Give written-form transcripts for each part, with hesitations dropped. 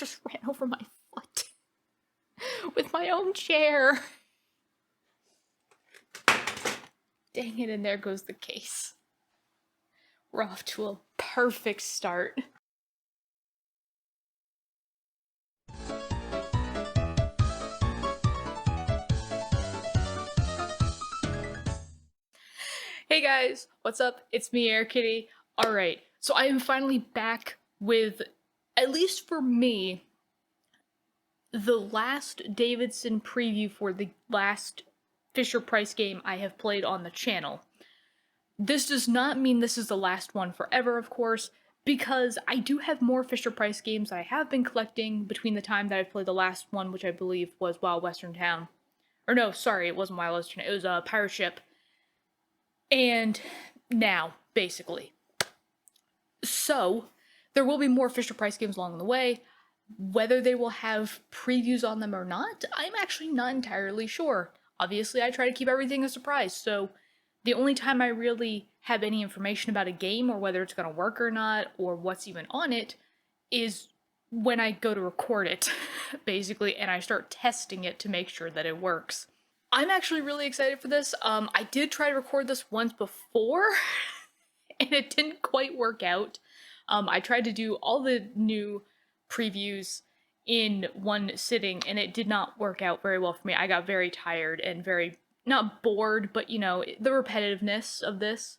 just ran over my foot with my own chair. Dang it, and there goes the case. We're off to a perfect start. Hey guys, what's up? It's me, Air Kitty. Alright, so I am finally back with, at least for me, the last Davidson preview for the last Fisher-Price game I have played on the channel. This does not mean this is the last one forever, of course, because I do have more Fisher-Price games I have been collecting between the time that I've played the last one, which I believe was Wild Western Town. Or no, sorry, it wasn't Wild Western, it was a Pirate Ship. And now, basically. So, there will be more Fisher-Price games along the way. Whether they will have previews on them or not, I'm actually not entirely sure. Obviously, I try to keep everything a surprise, so the only time I really have any information about a game, or whether it's going to work or not, or what's even on it, is when I go to record it, basically, and I start testing it to make sure that it works. I'm actually really excited for this. I did try to record this once before, and it didn't quite work out. I tried to do all the new previews in one sitting, and it did not work out very well for me. I got very tired and very, not bored, but you know, the repetitiveness of this.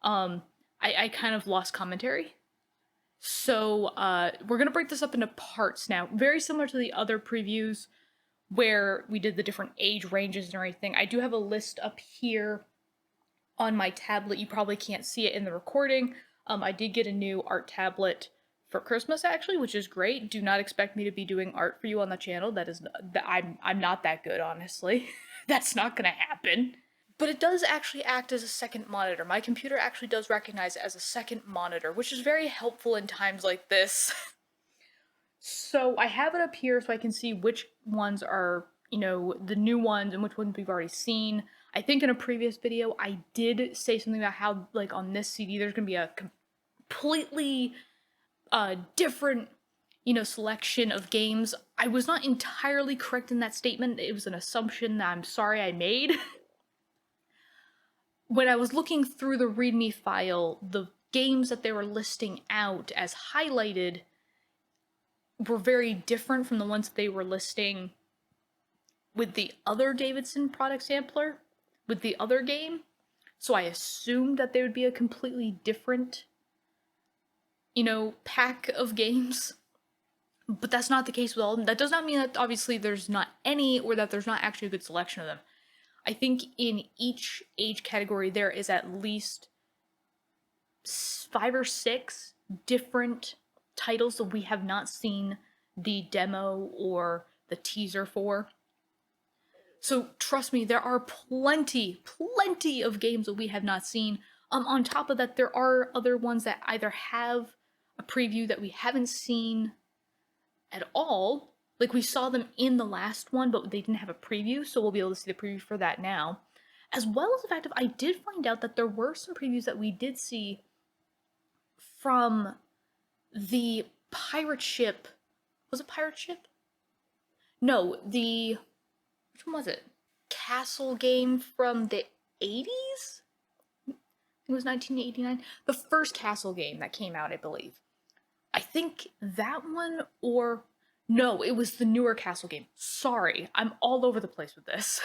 I kind of lost commentary. So, we're gonna break this up into parts now. Very similar to the other previews, where we did the different age ranges and everything. I do have a list up here on my tablet. You probably can't see it in the recording. I did get a new art tablet for Christmas, actually, which is great. Do not expect me to be doing art for you on the channel. I'm not that good, honestly. That's not gonna happen. But it does actually act as a second monitor. My computer actually does recognize it as a second monitor, which is very helpful in times like this. So I have it up here so I can see which ones are, you know, the new ones and which ones we've already seen. I think in a previous video I did say something about how, like, on this CD there's gonna be a completely different, you know, selection of games. I was not entirely correct in that statement. It was an assumption that I'm sorry I made. When I was looking through the README file, the games that they were listing out as highlighted were very different from the ones that they were listing with the other Davidson product sampler, with the other game. So I assumed that they would be a completely different, you know, pack of games. But that's not the case with all of them. That does not mean that obviously there's not any, or that there's not actually a good selection of them. I think in each age category there is at least 5 or 6 different titles that we have not seen the demo or the teaser for. So trust me, there are plenty of games that we have not seen. On top of that, there are other ones that either have a preview that we haven't seen at all. Like, we saw them in the last one, but they didn't have a preview, so we'll be able to see the preview for that now. As well as the fact of, I did find out that there were some previews that we did see from the pirate ship. Was it pirate ship? No, which one was it? Castle game from the 80s? It was 1989. The first Castle game that came out, I believe. I think that one, or no, it was the newer Castle game. Sorry, I'm all over the place with this.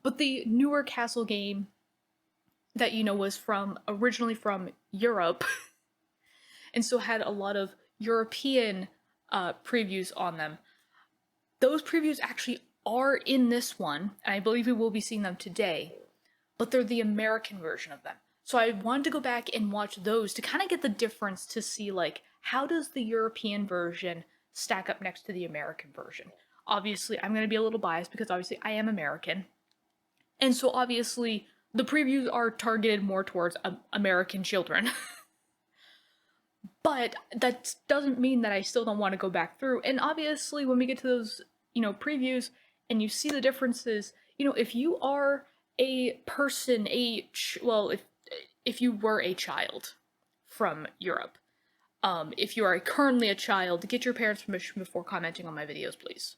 But the newer Castle game that, you know, was originally from Europe, and so had a lot of European previews on them. Those previews actually are in this one, and I believe we will be seeing them today, but they're the American version of them. So I wanted to go back and watch those to kind of get the difference, to see, like, how does the European version stack up next to the American version. Obviously, I'm going to be a little biased because obviously I am American. And so obviously the previews are targeted more towards American children. But that doesn't mean that I still don't want to go back through. And obviously when we get to those, you know, previews and you see the differences, you know, if you are a person, if you were a child from Europe, If you are currently a child, get your parents' permission before commenting on my videos, please.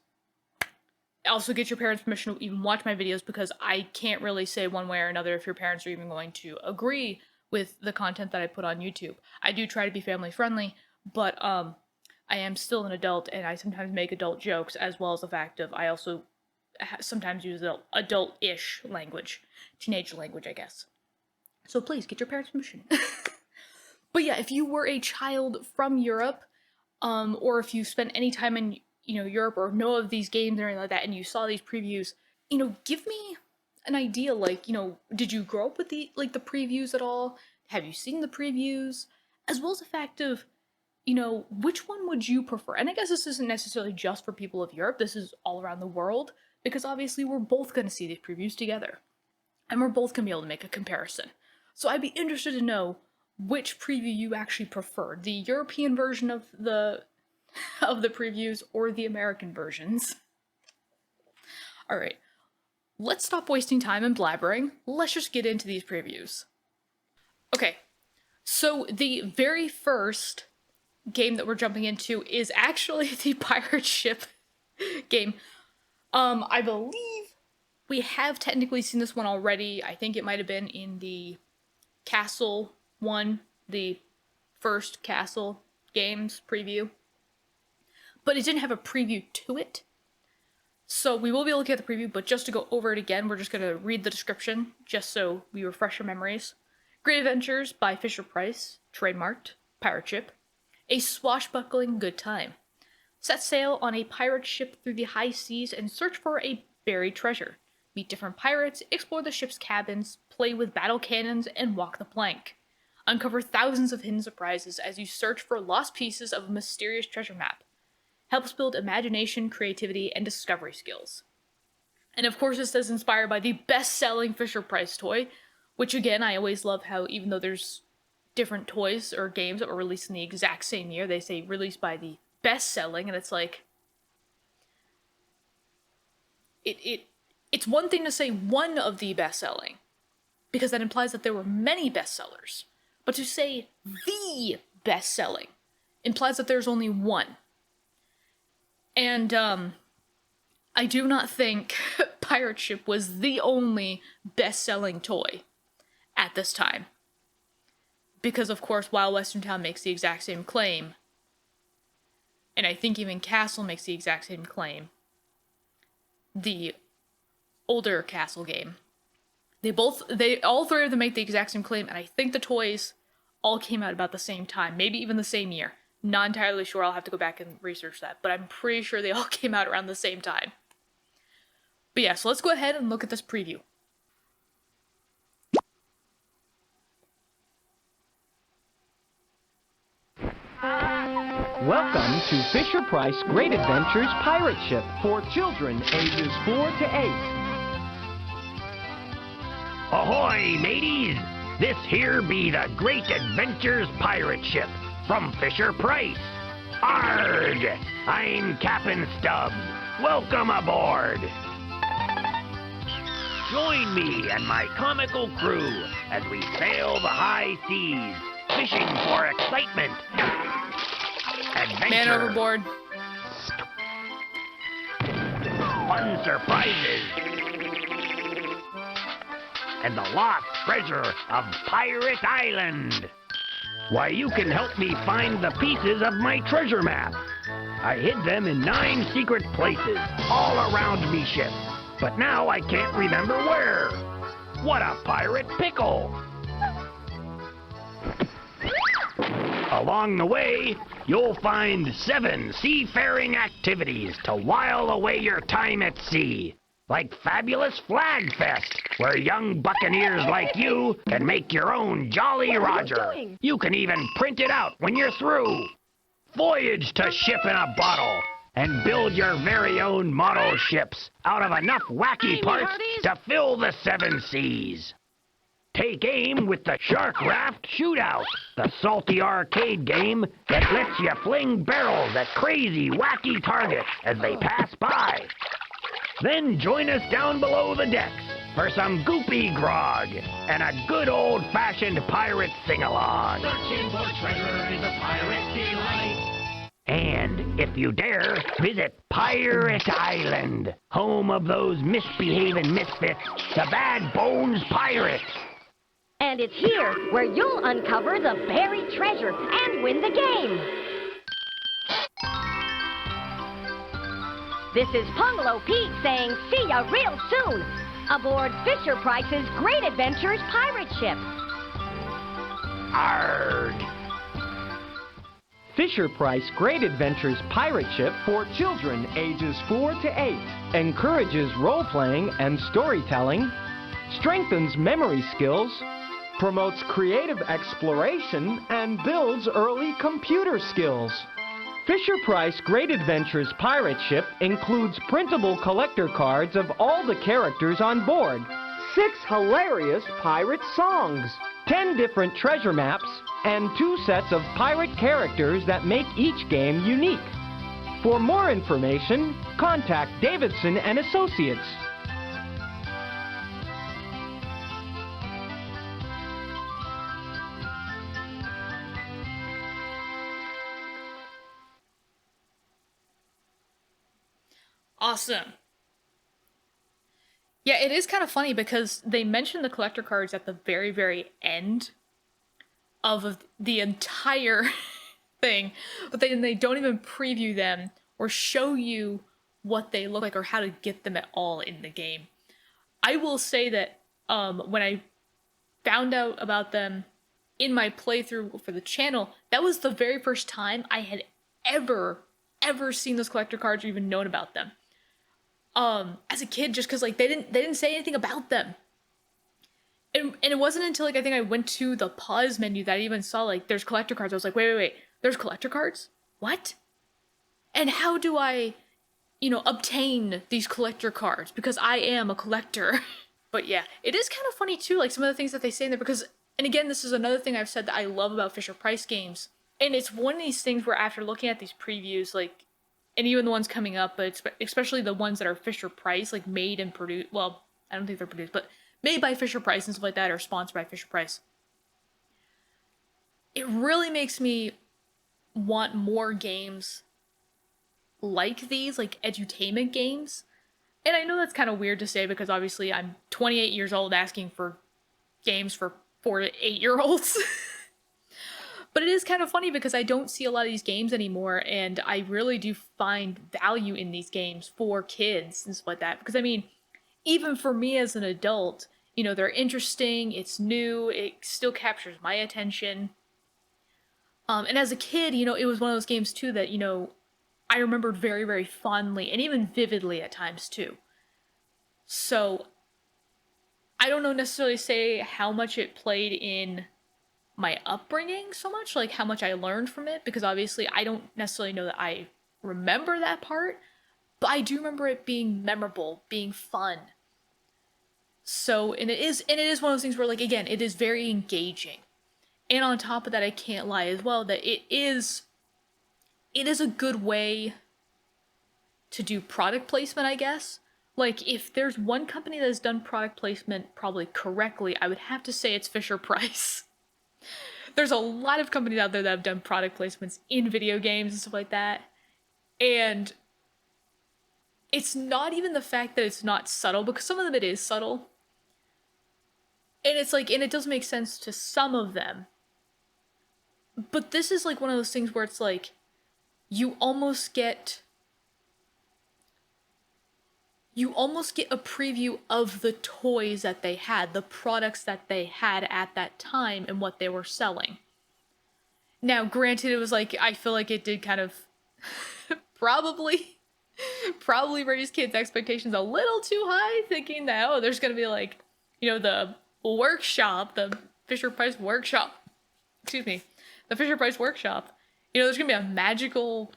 Also, get your parents' permission to even watch my videos, because I can't really say one way or another if your parents are even going to agree with the content that I put on YouTube. I do try to be family friendly, but I am still an adult, and I sometimes make adult jokes, as well as the fact of I also sometimes use adult-ish language. Teenage language, I guess. So please, get your parents' permission. But yeah, if you were a child from Europe, or if you spent any time in, Europe, or know of these games or anything like that, and you saw these previews, give me an idea, did you grow up with the previews at all? Have you seen the previews? As well as the fact of, which one would you prefer? And I guess this isn't necessarily just for people of Europe, this is all around the world, because obviously we're both going to see these previews together. And we're both going to be able to make a comparison. So I'd be interested to know which preview you actually prefer, the European version of the previews or the American versions. Alright, let's stop wasting time and blabbering. Let's just get into these previews. Okay, so the very first game that we're jumping into is actually the pirate ship game. I believe we have technically seen this one already. I think it might have been in the Castle one, the first Castle games preview. But it didn't have a preview to it. So we will be able to get the preview, but just to go over it again, we're just going to read the description, just so we refresh our memories. Great Adventures by Fisher-Price, trademarked, pirate ship. A swashbuckling good time. Set sail on a pirate ship through the high seas and search for a buried treasure. Meet different pirates, explore the ship's cabins, play with battle cannons, and walk the plank. Uncover thousands of hidden surprises as you search for lost pieces of a mysterious treasure map. Helps build imagination, creativity, and discovery skills. And of course, it says inspired by the best-selling Fisher-Price toy, which again, I always love how even though there's different toys or games that were released in the exact same year, they say released by the best-selling, and it's like... It's one thing to say one of the best-selling, because that implies that there were many bestsellers. But to say the best-selling implies that there's only one. And, I do not think Pirate Ship was the only best-selling toy at this time. Because, of course, while Western Town makes the exact same claim, and I think even Castle makes the exact same claim, the older Castle game, all three of them make the exact same claim, and I think the toys all came out about the same time, maybe even the same year. Not entirely sure, I'll have to go back and research that, but I'm pretty sure they all came out around the same time. But yeah, so let's go ahead and look at this preview. Welcome to Fisher-Price Great Adventures Pirate Ship for children ages 4 to 8. Ahoy, mateys! This here be the Great Adventures Pirate Ship from Fisher-Price. Arrgh! I'm Captain Stubbs. Welcome aboard! Join me and my comical crew as we sail the high seas, fishing for excitement, adventure, Man overboard, fun surprises, and the lost treasure of Pirate Island. Why, you can help me find the pieces of my treasure map. I hid them in 9 secret places all around me ship, but now I can't remember where. What a pirate pickle! Along the way, you'll find 7 seafaring activities to while away your time at sea. Like Fabulous Flag Fest, where young buccaneers like you can make your own Jolly Roger. You can even print it out when you're through. Voyage to Ship in a Bottle and build your very own model ships out of enough wacky parts to fill the 7 seas. Take aim with the Shark Raft Shootout, the salty arcade game that lets you fling barrels at crazy, wacky targets as they pass by. Then join us down below the decks for some goopy grog and a good old-fashioned pirate sing-along. Searching for treasure is a pirate If you dare, visit Pirate Island, home of those misbehaving misfits, the Bad Bones Pirates. And it's here where you'll uncover the buried treasure and win the game. This is Pungalo Pete saying see ya real soon aboard Fisher-Price's Great Adventures pirate ship. Arg! Fisher-Price Great Adventures pirate ship for children ages 4 to 8 encourages role-playing and storytelling, strengthens memory skills, promotes creative exploration, and builds early computer skills. Fisher-Price Great Adventures pirate ship includes printable collector cards of all the characters on board, 6 hilarious pirate songs, 10 different treasure maps, and 2 sets of pirate characters that make each game unique. For more information, contact Davidson and Associates. Awesome. Yeah, it is kind of funny because they mention the collector cards at the very, very end of the entire thing, but they don't even preview them or show you what they look like or how to get them at all in the game. I will say that when I found out about them in my playthrough for the channel, that was the very first time I had ever seen those collector cards or even known about them. As a kid, just because like they didn't say anything about them. And it wasn't until like I think I went to the pause menu that I even saw like there's collector cards. I was like, wait, there's collector cards? What? And how do I, obtain these collector cards? Because I am a collector. But yeah, it is kind of funny too, like some of the things that they say in there because, and again, this is another thing I've said that I love about Fisher-Price games. And it's one of these things where after looking at these previews, like, and even the ones coming up, but especially the ones that are Fisher-Price, like made and produced, well, I don't think they're produced, but made by Fisher-Price and stuff like that, or sponsored by Fisher-Price. It really makes me want more games like these, like edutainment games. And I know that's kind of weird to say because obviously I'm 28 years old asking for games for 4 to 8-year-olds. But it is kind of funny because I don't see a lot of these games anymore, and I really do find value in these games for kids and stuff like that. Because, I mean, even for me as an adult, they're interesting, it's new, it still captures my attention. And as a kid, it was one of those games, too, that, I remembered very, very fondly, and even vividly at times, too. So, I don't know necessarily say how much it played in my upbringing so much, like how much I learned from it, because obviously I don't necessarily know that I remember that part, but I do remember it being memorable, being fun. So, and it is one of those things where, like, again, it is very engaging. And on top of that, I can't lie as well that it is a good way to do product placement, I guess. Like, if there's one company that has done product placement probably correctly, I would have to say it's Fisher-Price. There's a lot of companies out there that have done product placements in video games and stuff like that. And it's not even the fact that it's not subtle, because some of them it is subtle. And it's like, and it does make sense to some of them. But this is like one of those things where it's like, you almost get a preview of the toys that they had, the products that they had at that time and what they were selling. Now, granted, it was like, I feel like it did kind of probably raise kids' expectations a little too high, thinking that, there's going to be like, the workshop, the Fisher-Price workshop, the Fisher-Price workshop, there's going to be a magical,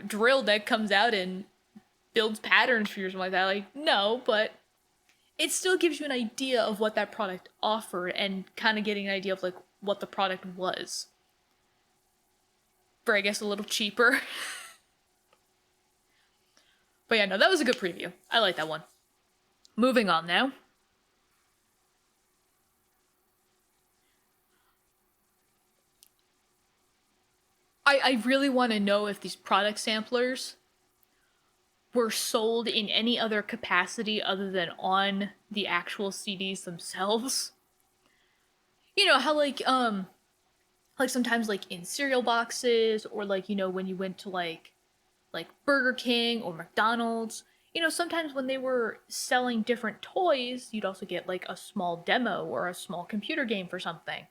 drill that comes out and builds patterns for you or something like that. Like, no, but it still gives you an idea of what that product offered and kind of getting an idea of like what the product was. For, I guess, a little cheaper. But yeah, no, that was a good preview. I like that one. Moving on now. I really want to know if these product samplers were sold in any other capacity other than on the actual CDs themselves. You know how like sometimes like in cereal boxes, or like, you know, when you went to like Burger King or McDonald's, you know, sometimes when they were selling different toys, you'd also get like a small demo or a small computer game for something.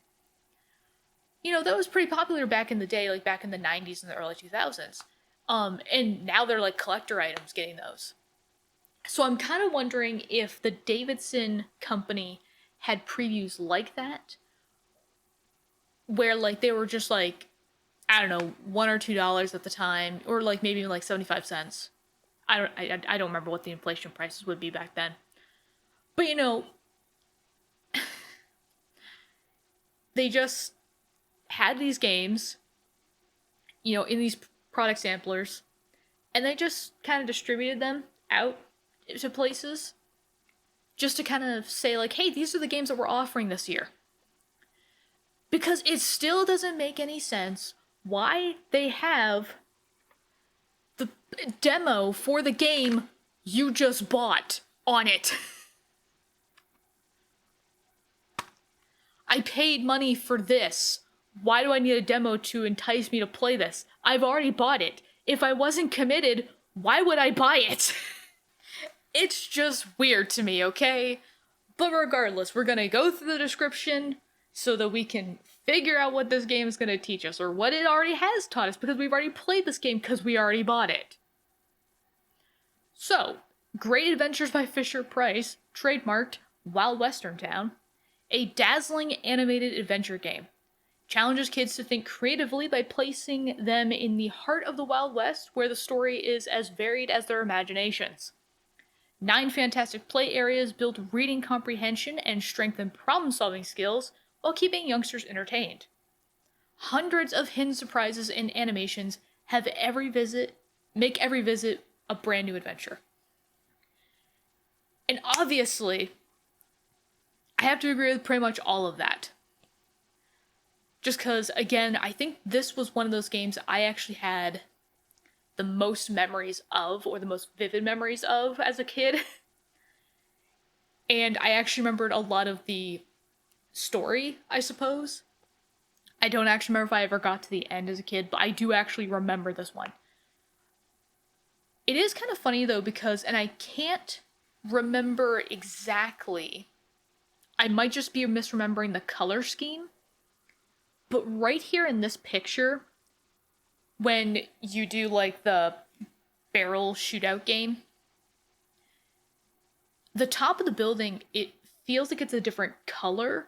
You know, that was pretty popular back in the day, like back in the 90s and the early 2000s. And now they're like collector items getting those. So I'm kind of wondering if the Davidson company had previews like that, where like they were just like, I don't know, $1 or $2 at the time, or like maybe like 75 cents. I don't remember what the inflation prices would be back then. But you know, they just had these games, you know, in these product samplers, and they just kind of distributed them out to places just to kind of say like, hey, these are the games that we're offering this year. Because it still doesn't make any sense why they have the demo for the game you just bought on it. I paid money for this. Why do I need a demo to entice me to play this? I've already bought it. If I wasn't committed, why would I buy it? It's just weird to me, okay? But regardless, we're gonna go through the description so that we can figure out what this game is gonna teach us, or what it already has taught us, because we've already played this game because we already bought it. So, Great Adventures by Fisher-Price, trademarked Wild Western Town, a dazzling animated adventure game. Challenges kids to think creatively by placing them in the heart of the Wild West, where the story is as varied as their imaginations. 9 fantastic play areas build reading comprehension and strengthen problem-solving skills while keeping youngsters entertained. Hundreds of hidden surprises and animations make every visit a brand new adventure. And obviously, I have to agree with pretty much all of that. Just because, again, I think this was one of those games I actually had the most memories of, or the most vivid memories of as a kid. And I actually remembered a lot of the story, I suppose. I don't actually remember if I ever got to the end as a kid, but I do actually remember this one. It is kind of funny though, because, and I can't remember exactly, I might just be misremembering the color scheme, but right here in this picture, when you do like the barrel shootout game, the top of the building, it feels like it's a different color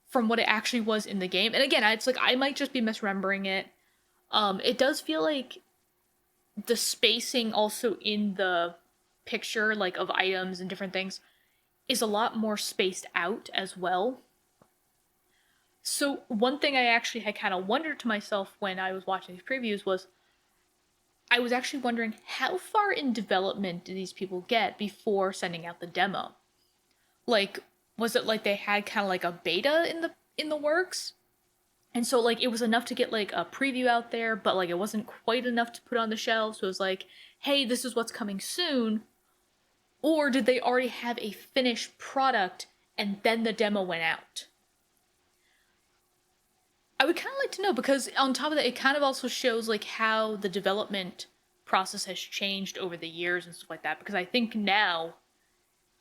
from what it actually was in the game. And again, it's like, I might just be misremembering it. It does feel like the spacing also in the picture, like of items and different things, is a lot more spaced out as well. So one thing I actually had kind of wondered to myself when I was watching these previews was, I was actually wondering how far in development did these people get before sending out the demo? Like, was it like they had kind of like a beta in the works? And so like it was enough to get like a preview out there, but like it wasn't quite enough to put on the shelves. So it was like, hey, this is what's coming soon. Or did they already have a finished product and then the demo went out? I would kind of like to know, because on top of that, it kind of also shows like how the development process has changed over the years and stuff like that. Because I think now,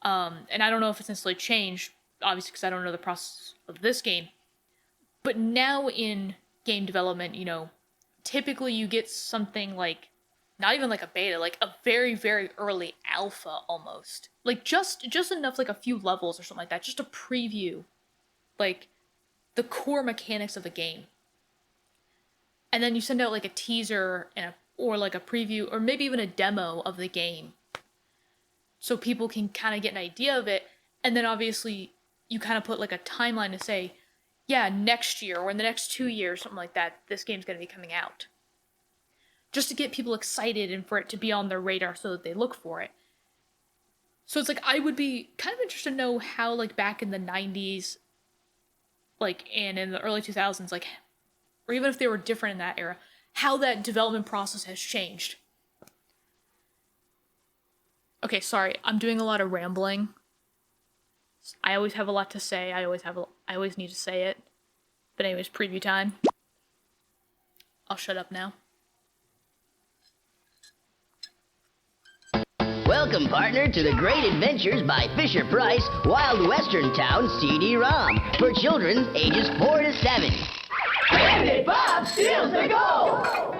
and I don't know if it's necessarily changed, obviously, because I don't know the process of this game, but now in game development, you know, typically you get something like, not even like a beta, like a very, very early alpha almost. Like just enough, like a few levels or something like that, just a preview, like the core mechanics of the game. And then you send out like a teaser or like a preview, or maybe even a demo of the game, so people can kind of get an idea of it. And then obviously you kind of put like a timeline to say, yeah, next year or in the next 2 years, something like that, this game's going to be coming out. Just to get people excited and for it to be on their radar so that they look for it. So it's like, I would be kind of interested to know how, like, back in the 90s, like, and in the early 2000s, like, or even if they were different in that era, how that development process has changed. Okay, sorry, I'm doing a lot of rambling. I always have a lot to say. I always need to say it. But anyways, preview time. I'll shut up now. Welcome, partner, to the Great Adventures by Fisher-Price Wild Western Town CD-ROM for children ages 4 to 7. Bandit Bob steals the gold!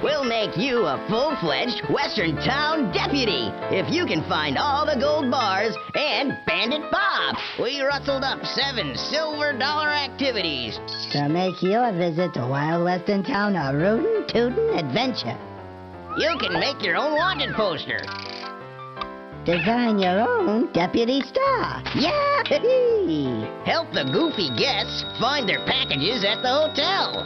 We'll make you a full-fledged Western Town deputy if you can find all the gold bars and Bandit Bob. We rustled up 7 silver dollar activities to make your visit to Wild Western Town a rootin' tootin' adventure. You can make your own wanted poster. Design your own deputy star. Yahoo! Help the goofy guests find their packages at the hotel.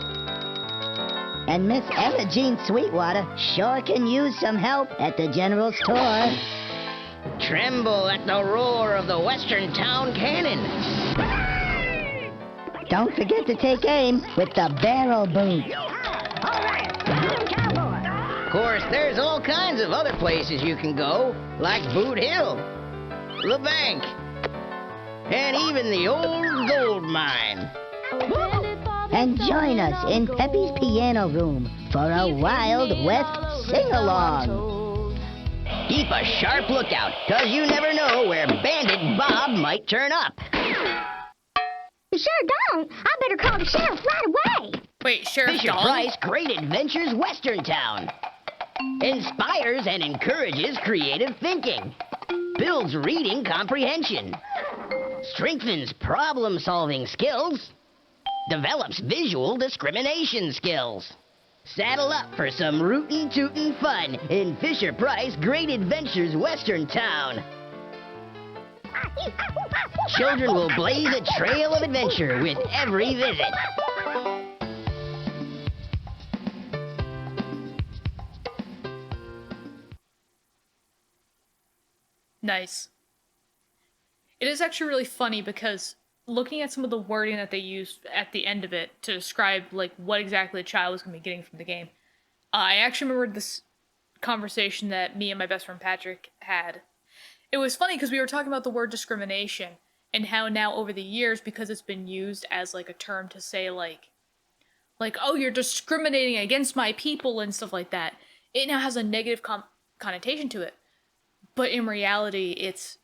And Miss Emma Jean Sweetwater sure can use some help at the general store. Tremble at the roar of the Western Town cannon. Don't forget to take aim with the barrel boom. Of course, there's all kinds of other places you can go, like Boot Hill, the bank, and even the old gold mine. And join us in Peppy's Piano Room for a Wild West sing-along. Keep a sharp lookout, 'cause you never know where Bandit Bob might turn up. You sure don't. I better call the sheriff right away. Wait, Sheriff Dong? Fisher-Price Great Adventures Western Town. Inspires and encourages creative thinking. Builds reading comprehension. Strengthens problem-solving skills. Develops visual discrimination skills. Saddle up for some rootin' tootin' fun in Fisher-Price Great Adventures Western Town. Children will blaze a trail of adventure with every visit. Nice. It is actually really funny because looking at some of the wording that they used at the end of it to describe like what exactly the child was going to be getting from the game, I actually remembered this conversation that me and my best friend Patrick had. It was funny because we were talking about the word discrimination and how now over the years, because it's been used as like a term to say like oh, you're discriminating against my people and stuff like that, it now has a negative connotation to it. But in reality, it's,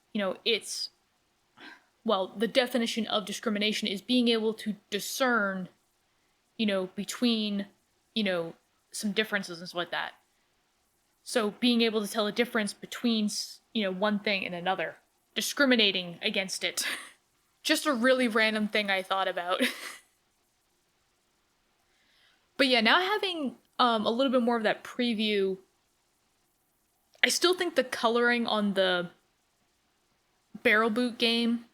well, the definition of discrimination is being able to discern, between, some differences and stuff like that. So being able to tell the difference between, one thing and another. Discriminating against it. Just a really random thing I thought about. But yeah, now having a little bit more of that preview, I still think the coloring on the barrel boot game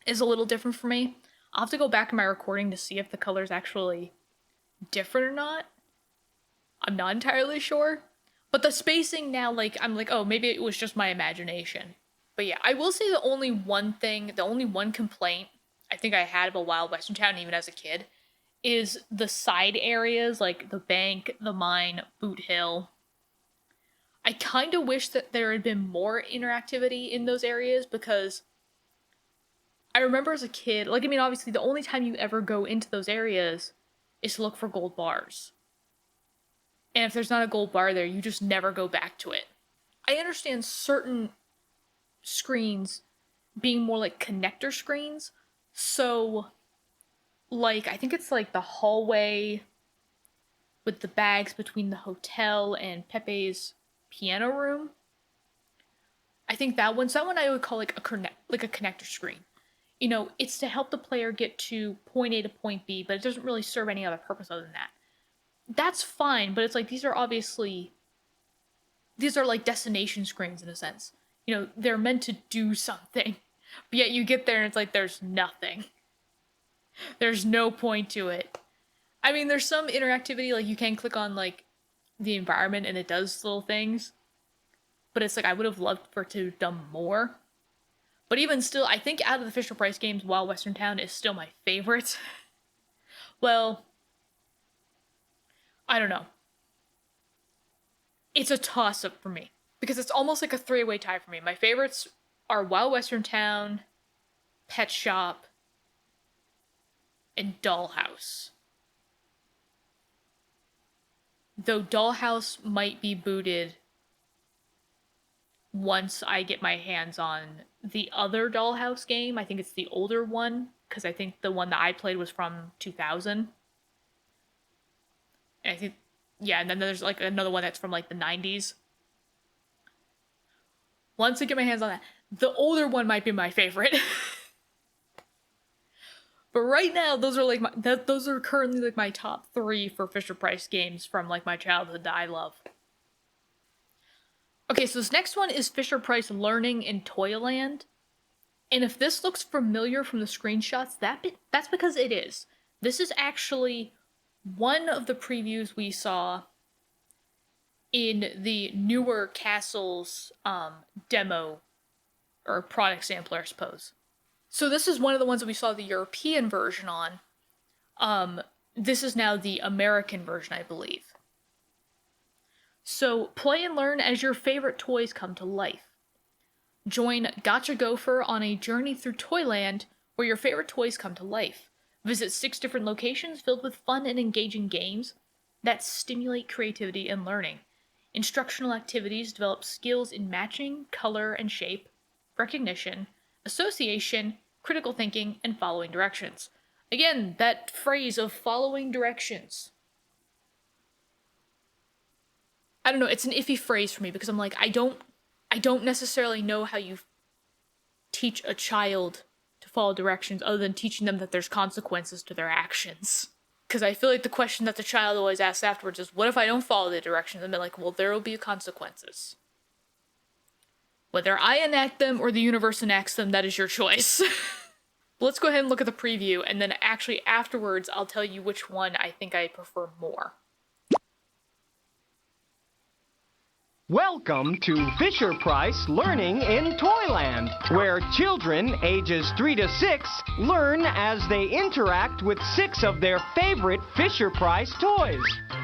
is a little different for me. I'll have to go back in my recording to see if the color's actually different or not. I'm not entirely sure. But the spacing now, I'm like, oh, maybe it was just my imagination. But yeah, I will say the only one complaint I think I had about Wild Western Town, even as a kid, is the side areas, like the bank, the mine, Boot Hill. I kind of wish that there had been more interactivity in those areas, because I remember as a kid, obviously the only time you ever go into those areas is to look for gold bars. And if there's not a gold bar there, you just never go back to it. I understand certain screens being more like connector screens. So, I think it's like the hallway with the bags between the hotel and Pepe's piano room. I think that one I would call like a connector screen. It's to help the player get to point A to point B, but it doesn't really serve any other purpose other than that. That's fine, but it's like these are like destination screens in a sense. They're meant to do something, but yet you get there and it's like there's nothing. There's no point to it. I mean, there's some interactivity, like you can click on like the environment and it does little things, but it's like I would have loved for it to have done more. But even still, I think out of the Fisher-Price games, Wild Western Town is still my favorite. Well, I don't know. It's a toss-up for me. Because it's almost like a three-way tie for me. My favorites are Wild Western Town, Pet Shop, and Dollhouse. Though Dollhouse might be booted once I get my hands on the other Dollhouse game. I think it's the older one, because I think the one that I played was from 2000. And I think, yeah, and then there's like another one that's from like the 90s. Once I get my hands on that, the older one might be my favorite. But right now, those are currently like my top 3 for Fisher-Price games from like my childhood that I love. Okay, so this next one is Fisher-Price Learning in Toyland. And if this looks familiar from the screenshots, that's because it is. This is actually one of the previews we saw in the Newer Castles demo, or product sampler, I suppose. So this is one of the ones that we saw the European version on. This is now the American version, I believe. So play and learn as your favorite toys come to life. Join Gotcha Gopher on a journey through Toyland where your favorite toys come to life. Visit 6 different locations filled with fun and engaging games that stimulate creativity and learning. Instructional activities develop skills in matching, color and shape, recognition, association, critical thinking, and following directions. Again, that phrase of following directions. I don't know, it's an iffy phrase for me because I'm like, I don't necessarily know how you teach a child to follow directions other than teaching them that there's consequences to their actions. Because I feel like the question that the child always asks afterwards is, what if I don't follow the directions? And they're like, well, there will be consequences. Whether I enact them or the universe enacts them, that is your choice. Let's go ahead and look at the preview, and then actually afterwards, I'll tell you which one I think I prefer more. Welcome to Fisher-Price Learning in Toyland, where children ages 3 to 6 learn as they interact with 6 of their favorite Fisher-Price toys.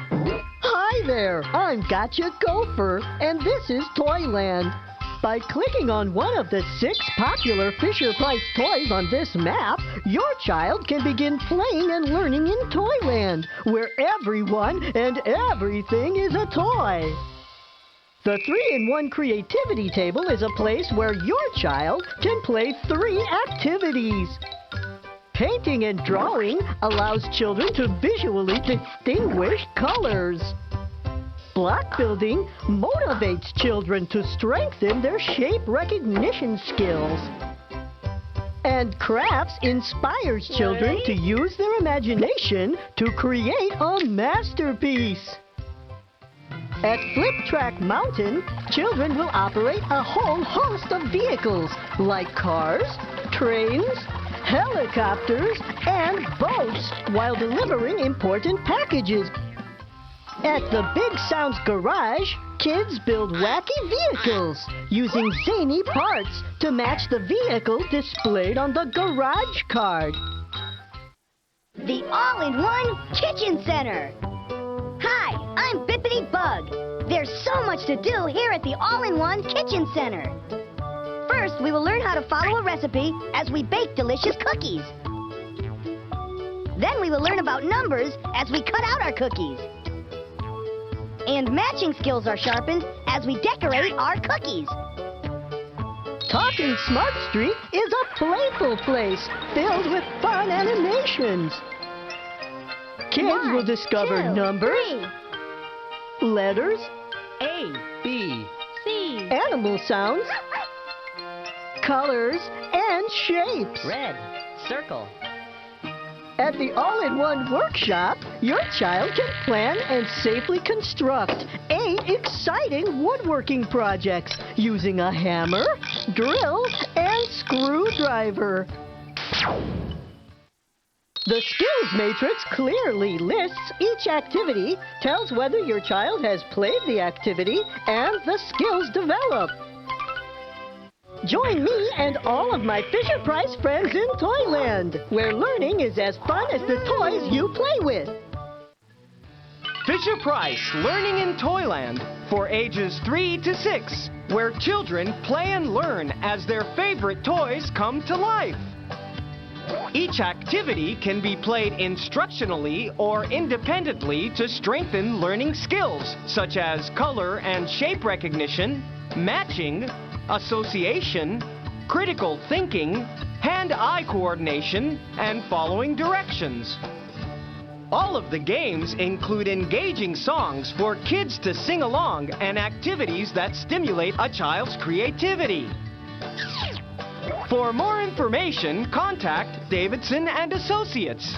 Hi there, I'm Gotcha Gopher, and this is Toyland. By clicking on one of the 6 popular Fisher-Price toys on this map, your child can begin playing and learning in Toyland, where everyone and everything is a toy. The 3-in-1 Creativity Table is a place where your child can play 3 activities. Painting and drawing allows children to visually distinguish colors. Block building motivates children to strengthen their shape recognition skills. And crafts inspires children to use their imagination to create a masterpiece. At Flip Track Mountain, children will operate a whole host of vehicles like cars, trains, helicopters, and boats while delivering important packages. At the Big Sounds Garage, kids build wacky vehicles using zany parts to match the vehicle displayed on the garage card. The all-in-one kitchen center. Hi, I'm Bippity Bug. There's so much to do here at the all-in-one kitchen center. First, we will learn how to follow a recipe as we bake delicious cookies. Then we will learn about numbers as we cut out our cookies. And matching skills are sharpened as we decorate our cookies. Talking Smart Street is a playful place filled with fun animations. Kids will discover 2, numbers, 3. letters, A, B, C. animal sounds, colors, and shapes. red, circle. At the all-in-one workshop, your child can plan and safely construct 8 exciting woodworking projects using a hammer, drill, and screwdriver. The skills matrix clearly lists each activity, tells whether your child has played the activity, and the skills developed. Join me and all of my Fisher-Price friends in Toyland, where learning is as fun as the toys you play with. Fisher-Price Learning in Toyland for ages 3 to 6, where children play and learn as their favorite toys come to life. Each activity can be played instructionally or independently to strengthen learning skills, such as color and shape recognition, matching, association, critical thinking, hand-eye coordination, and following directions. All of the games include engaging songs for kids to sing along and activities that stimulate a child's creativity. For more information, contact Davidson and Associates.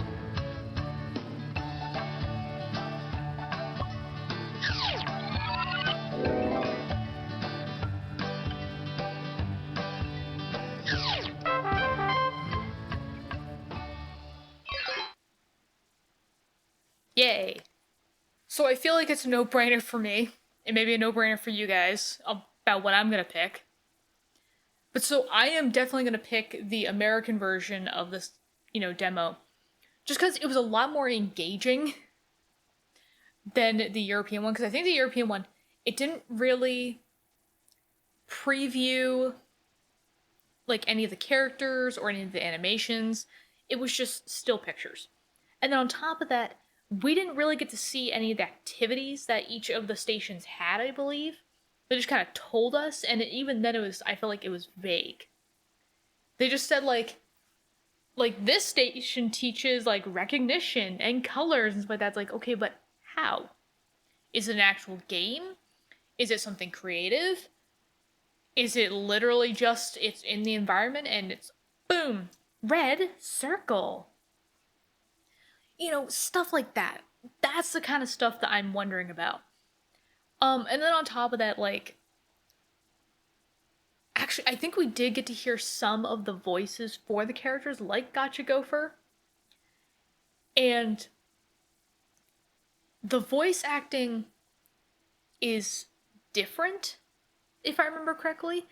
Yay. So I feel like it's a no-brainer for me, and maybe a no-brainer for you guys about what I'm gonna pick. But so I am definitely gonna pick the American version of this, demo, just because it was a lot more engaging than the European one. Because I think the European one, it didn't really preview like any of the characters or any of the animations. It was just still pictures. And then on top of that, we didn't really get to see any of the activities that each of the stations had, I believe. They just kind of told us, and even then I felt like it was vague. They just said like this station teaches like recognition and colors and stuff like that. It's like, okay, but how? Is it an actual game? Is it something creative? Is it literally just it's in the environment and it's boom, red circle? Stuff like that. That's the kind of stuff that I'm wondering about. And then on top of that, actually, I think we did get to hear some of the voices for the characters, like Gotcha Gopher. And the voice acting is different, if I remember correctly.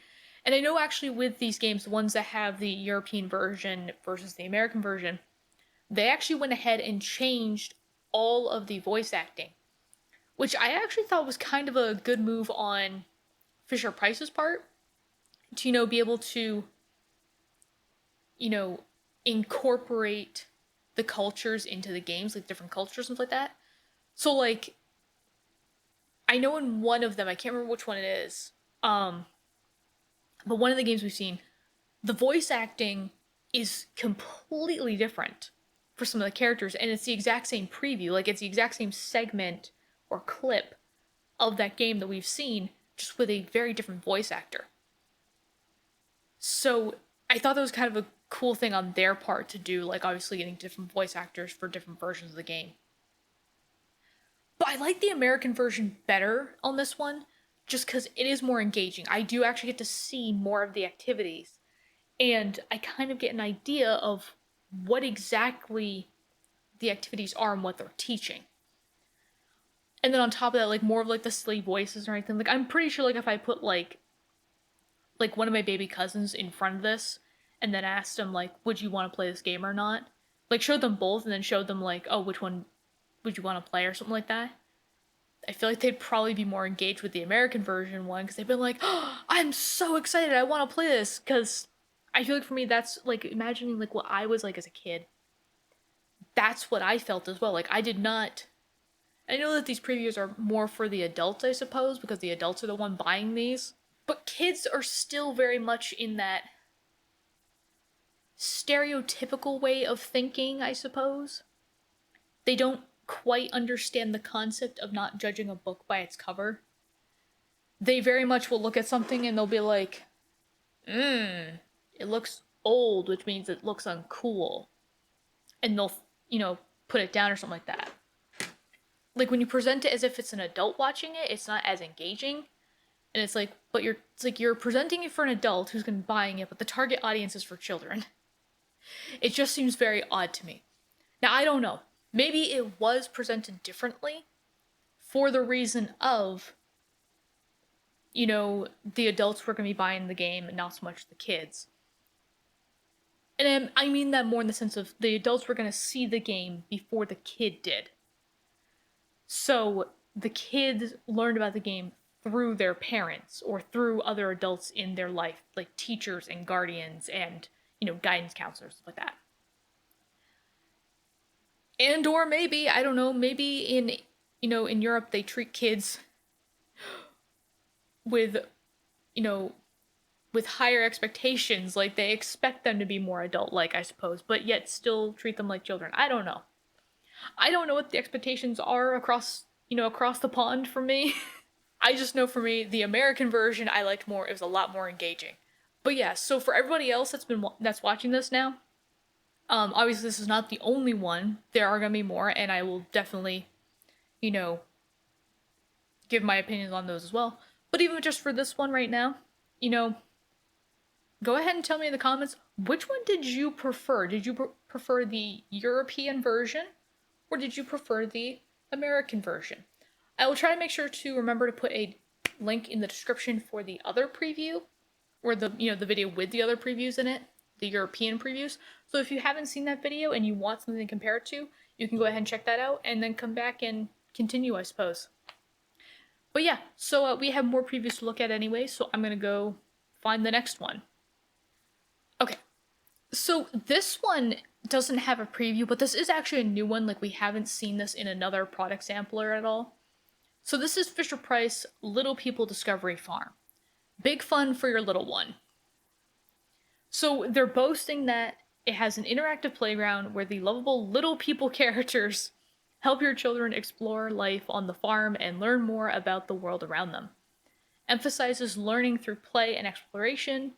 And I know actually with these games, the ones that have the European version versus the American version, they actually went ahead and changed all of the voice acting, which I actually thought was kind of a good move on Fisher-Price's part to, be able to, incorporate the cultures into the games, like different cultures and stuff like that. So, I know in one of them, I can't remember which one it is, but one of the games we've seen, the voice acting is completely different for some of the characters, and it's the exact same preview, it's the exact same segment or clip of that game that we've seen, just with a very different voice actor. So I thought that was kind of a cool thing on their part to do, obviously getting different voice actors for different versions of the game. But I like the American version better on this one, just because it is more engaging. I do actually get to see more of the activities, and I kind of get an idea of what exactly the activities are and what they're teaching. And then on top of that, more of the silly voices or anything, I'm pretty sure if I put like one of my baby cousins in front of this and then asked them would you want to play this game or not, showed them both and then showed them oh, which one would you want to play or something like that, I feel like they'd probably be more engaged with the American version one, because they've been oh, I'm so excited, I want to play this. Because I feel like for me, that's imagining what I was as a kid. That's what I felt as well. I did not. I know that these previews are more for the adults, I suppose, because the adults are the one buying these. But kids are still very much in that stereotypical way of thinking, I suppose. They don't quite understand the concept of not judging a book by its cover. They very much will look at something and they'll be like, it looks old, which means it looks uncool. And they'll, put it down or something like that. When you present it as if it's an adult watching it, it's not as engaging. And it's but you're presenting it for an adult who's going to be buying it, but the target audience is for children. It just seems very odd to me. Now, I don't know. Maybe it was presented differently for the reason of, the adults were going to be buying the game and not so much the kids. And I mean that more in the sense of the adults were going to see the game before the kid did. So the kids learned about the game through their parents or through other adults in their life, like teachers and guardians and, guidance counselors, like that. And or maybe, I don't know, maybe in Europe they treat kids with, with higher expectations, like they expect them to be more adult-like, I suppose, but yet still treat them like children. I don't know. I don't know what the expectations are across the pond for me. I just know for me, the American version I liked more. It was a lot more engaging. But yeah, so for everybody else that's watching this now, obviously this is not the only one. There are gonna be more, and I will definitely, give my opinions on those as well. But even just for this one right now, go ahead and tell me in the comments, which one did you prefer? Did you prefer the European version, or did you prefer the American version? I will try to make sure to remember to put a link in the description for the other preview, or the video with the other previews in it, the European previews. So if you haven't seen that video and you want something to compare it to, you can go ahead and check that out and then come back and continue, I suppose. But yeah, so we have more previews to look at anyway, so I'm gonna go find the next one. Okay, so this one doesn't have a preview, but this is actually a new one. Like, we haven't seen this in another product sampler at all. So this is Fisher-Price Little People Discovery Farm. Big fun for your little one. So they're boasting that it has an interactive playground where the lovable little people characters help your children explore life on the farm and learn more about the world around them. Emphasizes learning through play and exploration,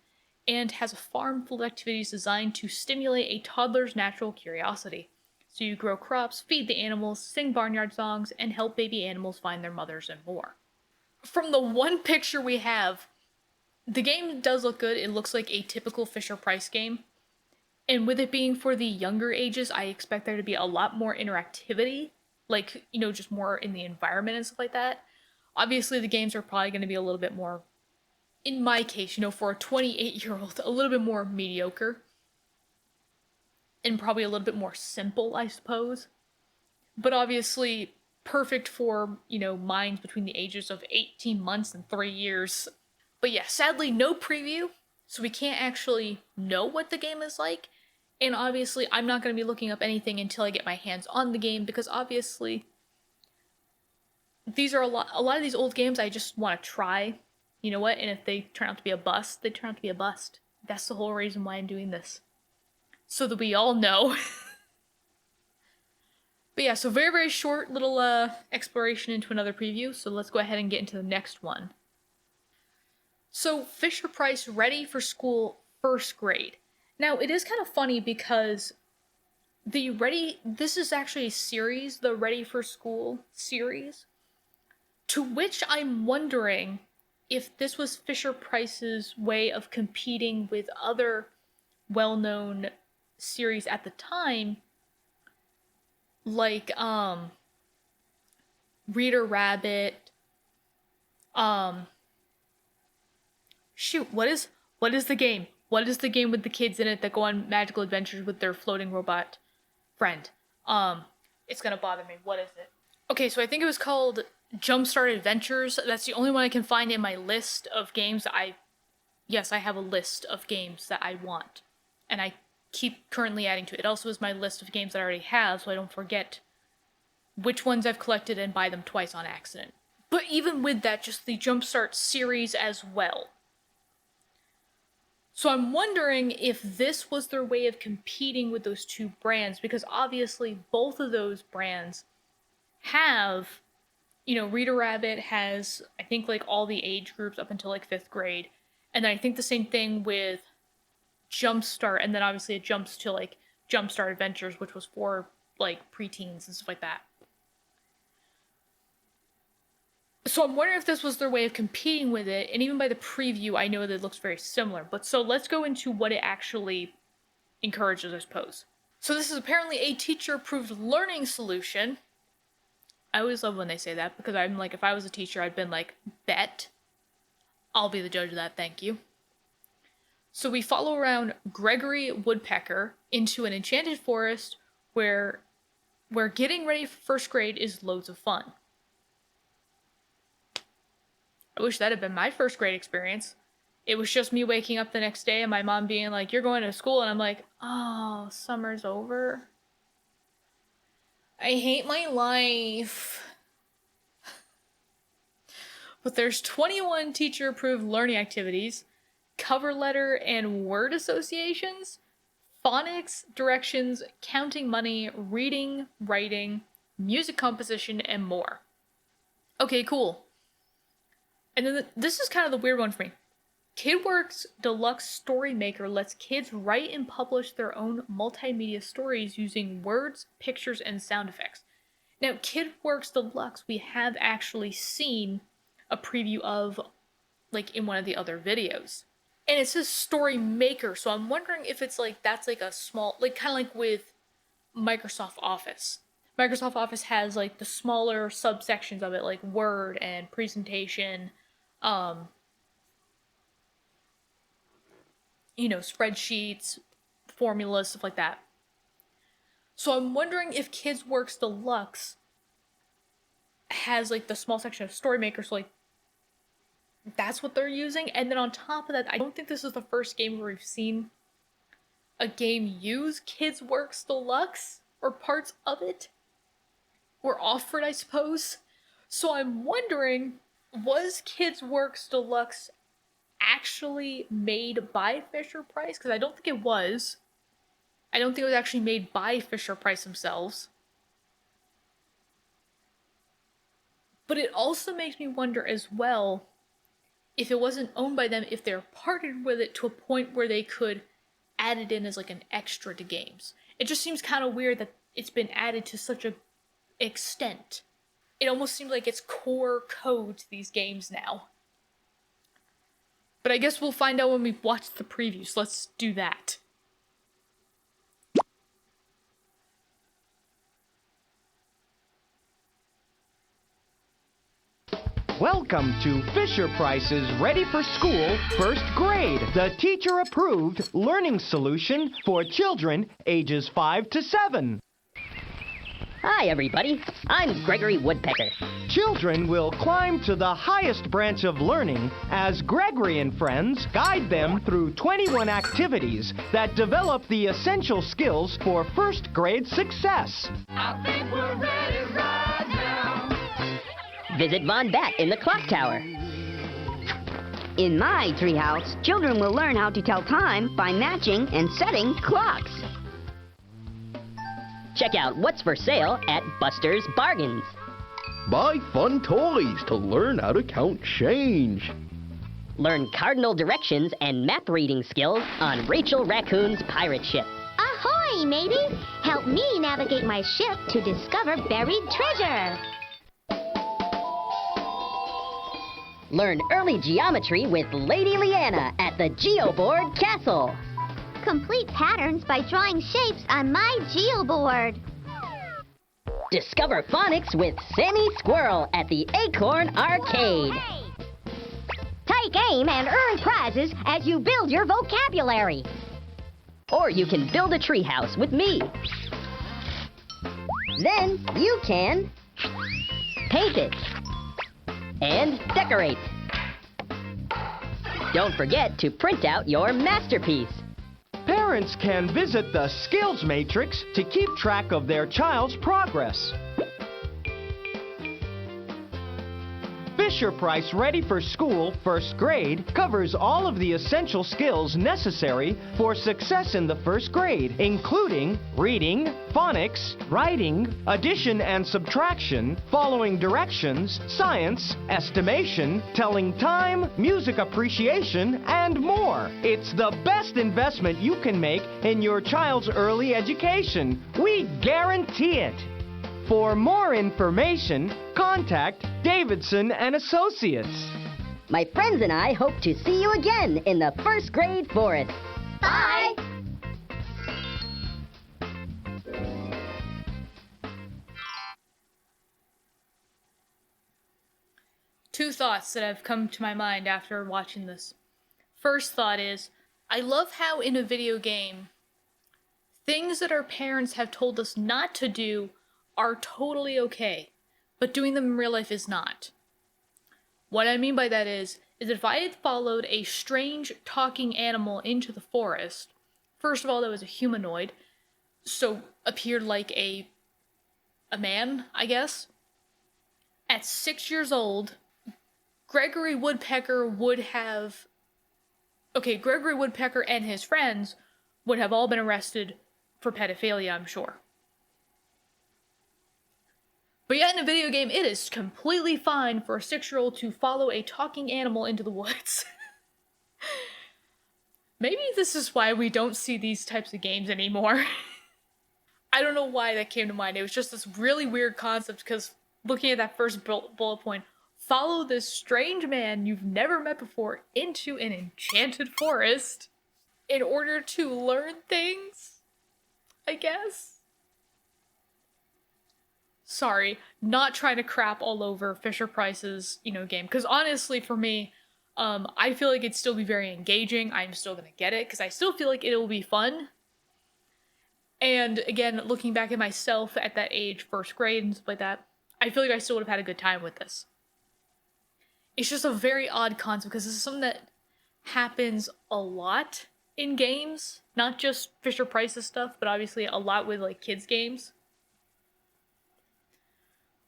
and has a farm full of activities designed to stimulate a toddler's natural curiosity. So you grow crops, feed the animals, sing barnyard songs, and help baby animals find their mothers and more. From the one picture we have, the game does look good. It looks like a typical Fisher-Price game. And with it being for the younger ages, I expect there to be a lot more interactivity, like, just more in the environment and stuff like that. Obviously, the games are probably going to be a little bit more, in my case, for a 28-year-old, a little bit more mediocre. And probably a little bit more simple, I suppose. But obviously, perfect for, minds between the ages of 18 months and 3 years. But yeah, sadly, no preview, so we can't actually know what the game is like. And obviously, I'm not going to be looking up anything until I get my hands on the game, because obviously, these are a lot of these old games I just want to try. You know what? And if they turn out to be a bust, they turn out to be a bust. That's the whole reason why I'm doing this. So that we all know. But yeah, so very, very short little exploration into another preview. So let's go ahead and get into the next one. So Fisher-Price Ready for School First Grade. Now, it is kind of funny because this is actually a series, the Ready for School series, to which I'm wondering if this was Fisher-Price's way of competing with other well-known series at the time, like Reader Rabbit. Shoot, what is the game? What is the game with the kids in it that go on magical adventures with their floating robot friend? It's gonna bother me. What is it? Okay, so I think it was called Jumpstart Adventures. That's the only one I can find in my list of games that yes, I have a list of games that I want, and I keep currently adding to it. It also is my list of games that I already have, so I don't forget which ones I've collected and buy them twice on accident. But even with that, just the Jumpstart series as well. So I'm wondering if this was their way of competing with those two brands, because obviously both of those brands have, Reader Rabbit has, I think, like all the age groups up until like 5th grade. And then I think the same thing with Jumpstart, and then obviously it jumps to like Jumpstart Adventures, which was for like preteens and stuff like that. So I'm wondering if this was their way of competing with it, and even by the preview, I know that it looks very similar. But so let's go into what it actually encourages, I suppose. So this is apparently a teacher-approved learning solution. I always love when they say that, because I'm like, if I was a teacher, I'd been like, bet. I'll be the judge of that, thank you. So we follow around Gregory Woodpecker into an enchanted forest where getting ready for first grade is loads of fun. I wish that had been my first grade experience. It was just me waking up the next day and my mom being like, "You're going to school," and I'm like, "Oh, summer's over. I hate my life." But there's 21 teacher-approved learning activities, cover letter and word associations, phonics, directions, counting money, reading, writing, music composition, and more. Okay, cool. And then this is kind of the weird one for me. KidWorks Deluxe Story Maker lets kids write and publish their own multimedia stories using words, pictures, and sound effects. Now, KidWorks Deluxe we have actually seen a preview of, like, in one of the other videos. And it says Story Maker, so I'm wondering if it's like, that's like a small, like, kind of like with Microsoft Office. Microsoft Office has, like, the smaller subsections of it, like Word and Presentation, you know, spreadsheets, formulas, stuff like that. So I'm wondering if KidsWorks Deluxe has, like, the small section of Story Maker, so, like, that's what they're using. And then on top of that, I don't think this is the first game where we've seen a game use KidsWorks Deluxe, or parts of it, or offered, I suppose. So I'm wondering, was KidsWorks Deluxe actually made by Fisher-Price? Because I don't think it was. I don't think it was actually made by Fisher-Price themselves. But it also makes me wonder as well, if it wasn't owned by them, if they're partnered with it to a point where they could add it in as like an extra to games. It just seems kind of weird that it's been added to such a extent. It almost seems like it's core code to these games now. But I guess we'll find out when we watch the previews. Let's do that. Welcome to Fisher-Price's Ready for School First Grade, the teacher-approved learning solution for children ages 5 to 7. Hi, everybody. I'm Gregory Woodpecker. Children will climb to the highest branch of learning as Gregory and friends guide them through 21 activities that develop the essential skills for first grade success. I think we're ready right now. Visit Von Bat in the clock tower. In my treehouse, children will learn how to tell time by matching and setting clocks. Check out what's for sale at Buster's Bargains. Buy fun toys to learn how to count change. Learn cardinal directions and map reading skills on Rachel Raccoon's pirate ship. Ahoy, matey! Help me navigate my ship to discover buried treasure. Learn early geometry with Lady Leanna at the Geoboard Castle. Complete patterns by drawing shapes on my geoboard. Discover phonics with Sammy Squirrel at the Acorn Arcade. Take aim and earn prizes as you build your vocabulary. Or you can build a treehouse with me. Then you can paint it and decorate. Don't forget to print out your masterpiece. Parents can visit the Skills Matrix to keep track of their child's progress. Fisher-Price Ready for School First Grade covers all of the essential skills necessary for success in the first grade, including reading, phonics, writing, addition and subtraction, following directions, science, estimation, telling time, music appreciation, and more. It's the best investment you can make in your child's early education. We guarantee it. For more information, contact Davidson and Associates. My friends and I hope to see you again in the first grade forest. Bye! Two thoughts that have come to my mind after watching this. First thought is, I love how in a video game, things that our parents have told us not to do are totally okay, but doing them in real life is not. What I mean by that is if I had followed a strange talking animal into the forest, first of all, that was a humanoid, so appeared like a man, I guess. At 6 years old, Gregory Woodpecker and his friends would have all been arrested for pedophilia, I'm sure. But yet in a video game, it is completely fine for a 6-year-old to follow a talking animal into the woods. Maybe this is why we don't see these types of games anymore. I don't know why that came to mind. It was just this really weird concept, because looking at that first bullet point, follow this strange man you've never met before into an enchanted forest in order to learn things, I guess. Sorry, not trying to crap all over Fisher-Price's, game. Because honestly, for me, I feel like it'd still be very engaging. I'm still gonna get it, because I still feel like it'll be fun. And again, looking back at myself at that age, first grade and stuff like that, I feel like I still would have had a good time with this. It's just a very odd concept, because this is something that happens a lot in games. Not just Fisher-Price's stuff, but obviously a lot with, like, kids' games.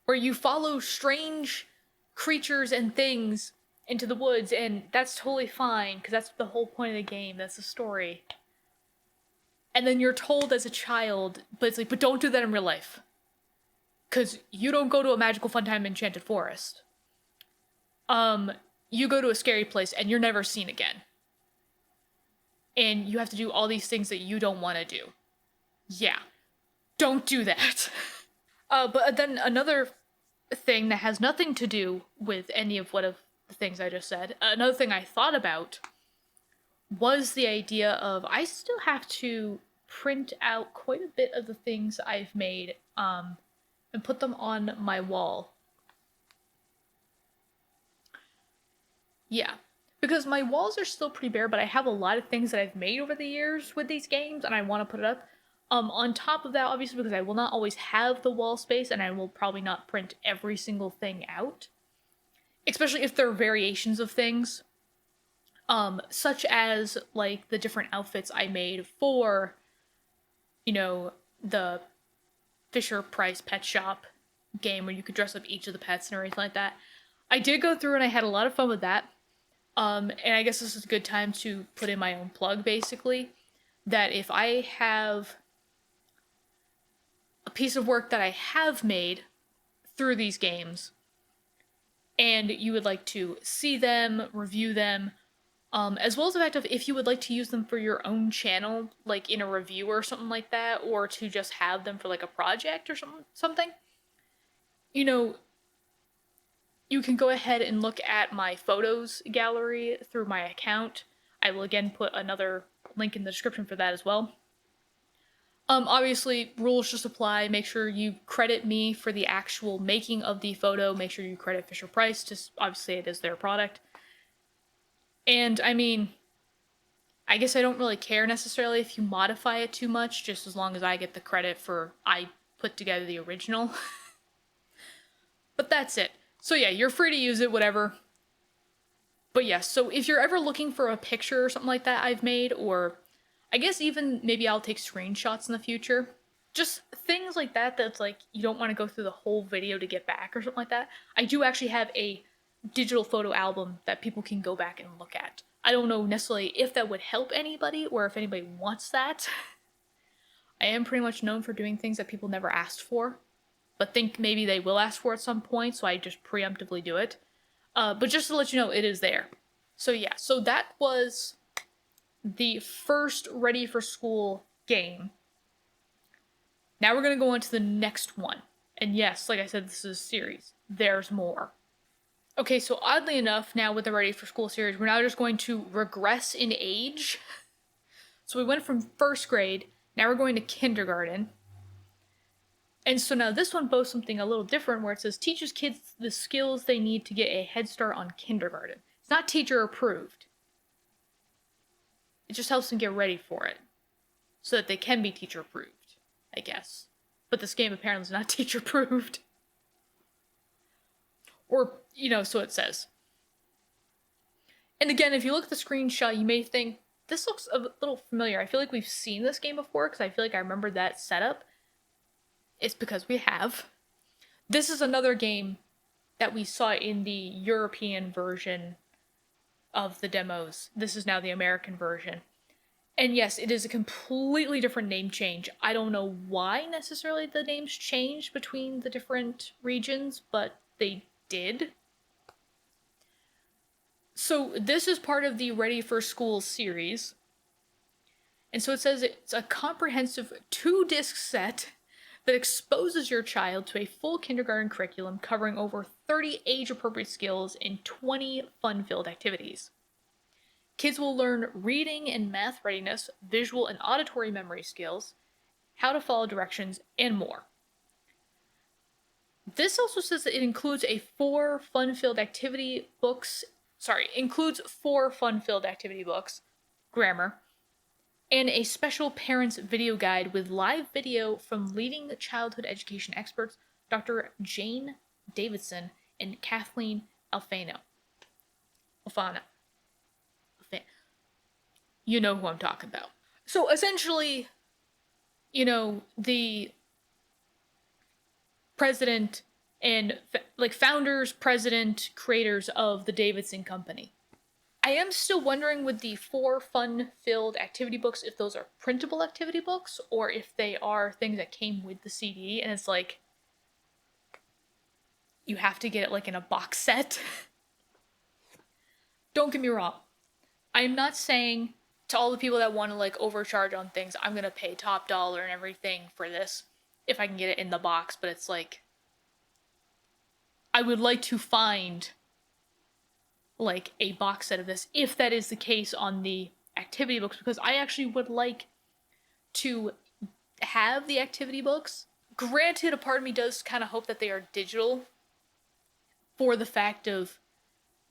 Where you follow strange creatures and things into the woods, and that's totally fine, because that's the whole point of the game, that's the story. And then you're told as a child, but it's like, but don't do that in real life. Because you don't go to a magical fun time enchanted forest. You go to a scary place, and you're never seen again. And you have to do all these things that you don't want to do. Yeah. Don't do that. But then another thing that has nothing to do with any of the things I just said, another thing I thought about was the idea of I still have to print out quite a bit of the things I've made and put them on my wall. Yeah, because my walls are still pretty bare, but I have a lot of things that I've made over the years with these games, and I want to put it up. On top of that, obviously, because I will not always have the wall space, and I will probably not print every single thing out. Especially if there are variations of things. Such as, like, the different outfits I made for, the Fisher-Price Pet Shop game, where you could dress up each of the pets and everything like that. I did go through, and I had a lot of fun with that. And I guess this is a good time to put in my own plug, basically. That if I have a piece of work that I have made through these games, and you would like to see them, review them, as well as the fact of if you would like to use them for your own channel, like in a review or something like that, or to just have them for like a project or something, you can go ahead and look at my photos gallery through my account. I will again put another link in the description for that as well. Obviously, rules just apply. Make sure you credit me for the actual making of the photo. Make sure you credit Fisher-Price, just obviously it is their product. And, I mean, I guess I don't really care necessarily if you modify it too much, just as long as I get the credit for I put together the original. But that's it. So yeah, you're free to use it, whatever. But yeah, so if you're ever looking for a picture or something like that I've made, or I guess even maybe I'll take screenshots in the future. Just things like that that's like, you don't want to go through the whole video to get back or something like that. I do actually have a digital photo album that people can go back and look at. I don't know necessarily if that would help anybody or if anybody wants that. I am pretty much known for doing things that people never asked for, but think maybe they will ask for at some point, so I just preemptively do it. But just to let you know, it is there. So yeah, so that was the first Ready for School game. Now we're going to go on to the next one. And yes, like I said, this is a series. There's more. Okay, so oddly enough, now with the Ready for School series, we're now just going to regress in age. So we went from first grade, now we're going to kindergarten. And so now this one boasts something a little different, where it says teaches kids the skills they need to get a head start on kindergarten. It's not teacher approved. It just helps them get ready for it, so that they can be teacher approved, I guess. But this game apparently is not teacher approved. Or, so it says. And again, if you look at the screenshot, you may think, this looks a little familiar. I feel like we've seen this game before because I feel like I remember that setup. It's because we have. This is another game that we saw in the European version of the demos. This is now the American version. And yes, it is a completely different name change. I don't know why necessarily the names changed between the different regions, but they did. So this is part of the Ready for School series. And so it says it's a comprehensive 2-disc set that exposes your child to a full kindergarten curriculum covering over 30 age-appropriate skills in 20 fun-filled activities. Kids will learn reading and math readiness, visual and auditory memory skills, how to follow directions, and more. This also says that it includes four fun-filled activity books, grammar, and a special parents video guide with live video from leading childhood education experts Dr. Jane Davidson and Kathleen Alfano. You know who I'm talking about. So essentially, the president and founders, president, creators of the Davidson Company. I am still wondering with the 4 fun-filled activity books if those are printable activity books or if they are things that came with the CD and it's like you have to get it in a box set. Don't get me wrong. I am not saying to all the people that want to overcharge on things, I'm going to pay top dollar and everything for this if I can get it in the box, but it's I would like to find a box set of this, if that is the case on the activity books, because I actually would like to have the activity books. Granted, a part of me does kind of hope that they are digital for the fact of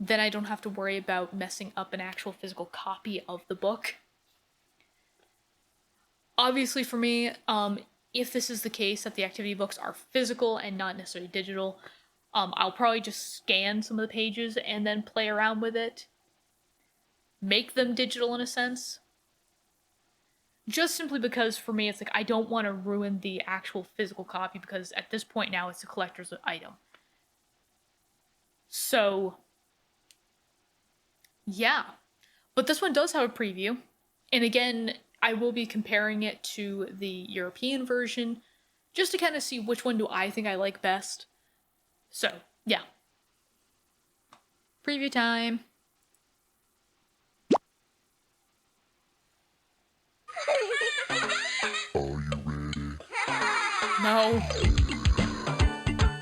then I don't have to worry about messing up an actual physical copy of the book. Obviously for me, if this is the case that the activity books are physical and not necessarily digital, I'll probably just scan some of the pages and then play around with it. Make them digital in a sense. Just simply because for me it's I don't want to ruin the actual physical copy because at this point now it's a collector's item. So, yeah. But this one does have a preview. And again, I will be comparing it to the European version just to kind of see which one do I think I like best. So, yeah. Preview time. Are you ready? No.